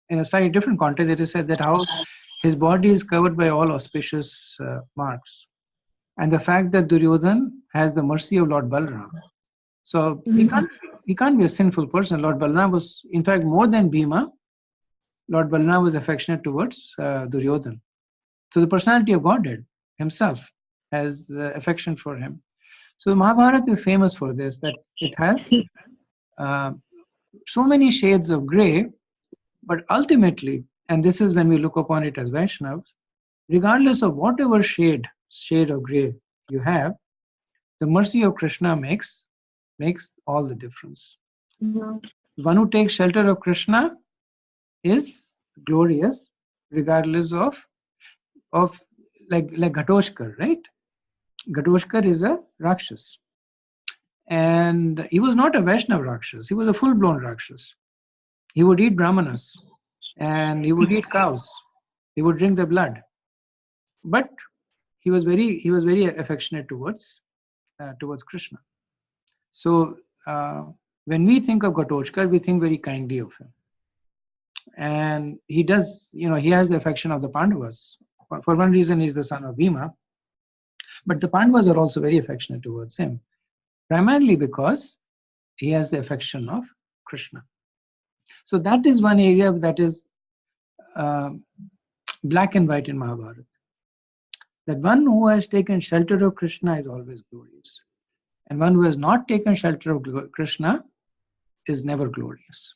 in a slightly different context. It is said that how his body is covered by all auspicious marks, and the fact that Duryodhana has the mercy of Lord Balaram. So he can't be a sinful person. Lord Balaram was, in fact, more than Bhima. Lord Balaram was affectionate towards Duryodhana. So the personality of Godhead himself has affection for him. So the Mahabharata is famous for this, that it has so many shades of gray, but ultimately, and this is when we look upon it as Vaishnavas, regardless of whatever shade of gray you have, the mercy of Krishna makes all the difference. Yeah. One who takes shelter of Krishna is glorious, regardless of like Ghatoshkar, right? Ghatoshkar is a Rakshas. And he was not a Vaishnava Rakshas, he was a full-blown Rakshas. He would eat brahmanas and he would eat cows. He would drink the blood. But he was very affectionate towards Krishna. So when we think of Ghatoshkar, we think very kindly of him. And he does, he has the affection of the Pandavas. For one reason, he's the son of Bhima. But the Pandavas are also very affectionate towards him, primarily because he has the affection of Krishna. So that is one area that is black and white in Mahabharata. That one who has taken shelter of Krishna is always glorious. And one who has not taken shelter of Krishna is never glorious.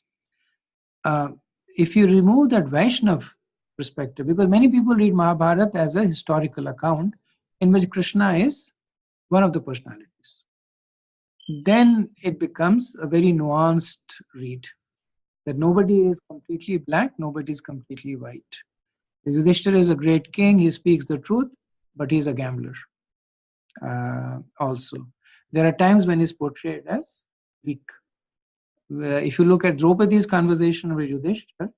If you remove that Vaishnav perspective, because many people read Mahabharata as a historical account in which Krishna is one of the personalities, then it becomes a very nuanced read. That nobody is completely black, nobody is completely white. Yudhishthira is a great king, he speaks the truth, but he's a gambler also. There are times when he's portrayed as weak. If you look at Draupadi's conversation with Yudhishthira,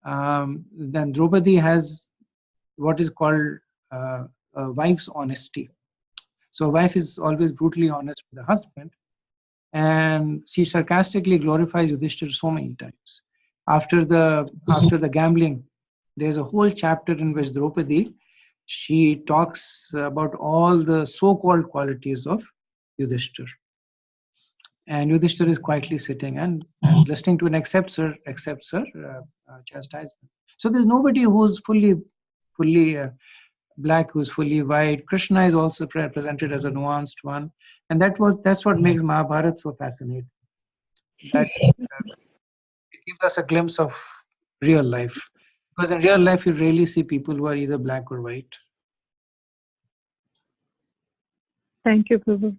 then Draupadi has what is called a wife's honesty. So a wife is always brutally honest with the husband, and she sarcastically glorifies Yudhishthira so many times. After the gambling, there's a whole chapter in which Draupadi, she talks about all the so-called qualities of Yudhishthira. And Yudhishthira is quietly sitting and listening to and accepts her chastisement. So there's nobody who's fully black, who's fully white. Krishna is also presented as a nuanced one, and that's what makes Mahabharata so fascinating. That it gives us a glimpse of real life, because in real life you rarely see people who are either black or white. Thank you, Prabhu.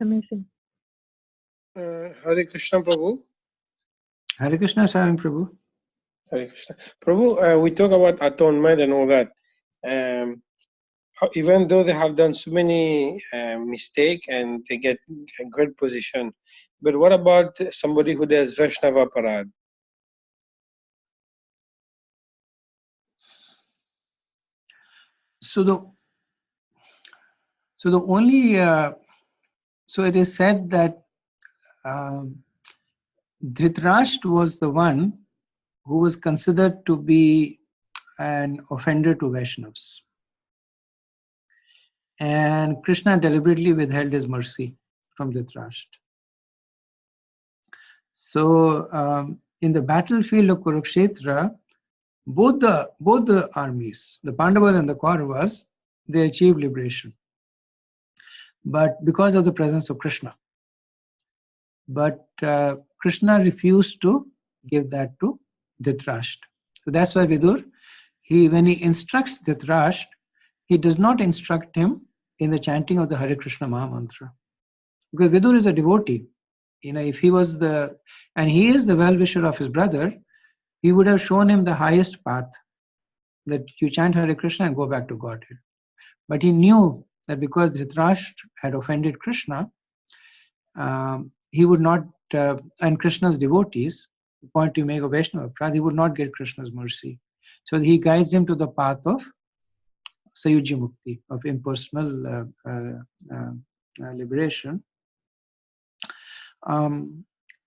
Amazing. Hare Krishna, Prabhu. Hare Krishna, Saram Prabhu. Hare Krishna. Prabhu, we talk about atonement and all that. Even though they have done so many mistakes and they get a great position, but what about somebody who does Vaishnava Parad? So it is said that Dhritarashtra was the one who was considered to be an offender to Vaishnavas. And Krishna deliberately withheld his mercy from Dhritarashtra. So in the battlefield of Kurukshetra, both the armies, the Pandavas and the Kauravas, they achieved liberation. but because of the presence of Krishna. But Krishna refused to give that to Dhritarashtra. So that's why Vidur, when he instructs Dhritarashtra, he does not instruct him in the chanting of the Hare Krishna Maha Mantra. Because Vidur is a devotee. If he was and he is the well-wisher of his brother, he would have shown him the highest path, that you chant Hare Krishna and go back to Godhead. But he knew that because Dhritarashtra had offended Krishna, he would not, and Krishna's devotees, the point you make of Vaishnava Prad, he would not get Krishna's mercy. So he guides him to the path of Sayuji Mukti, of impersonal liberation.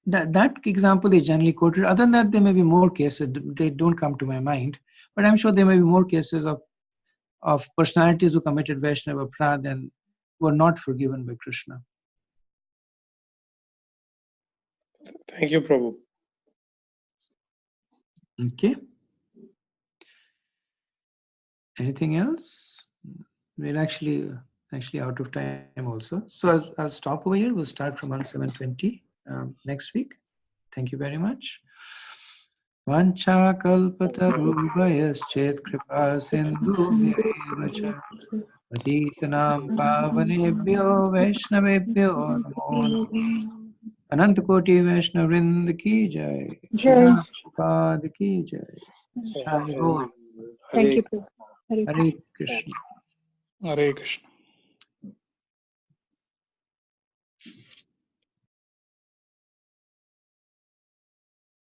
That example is generally quoted. Other than that, there may be more cases. They don't come to my mind, but I'm sure there may be more cases of personalities who committed Vaishnava Prad and were not forgiven by Krishna. Thank you, Prabhu. Okay. Anything else? We're actually out of time also. So I'll stop over here. We'll start from 1720 next week. Thank you very much. Vancha kalpatarubhayaschet kripa sindhubhyaiva cha patitanam pavanebhyo vaishnavebhyo namo Anant Koti Vaishnav Vrind ki jai. Srila Prabhupada ki jai. Thank you. Hare Krishna. Hare Krishna.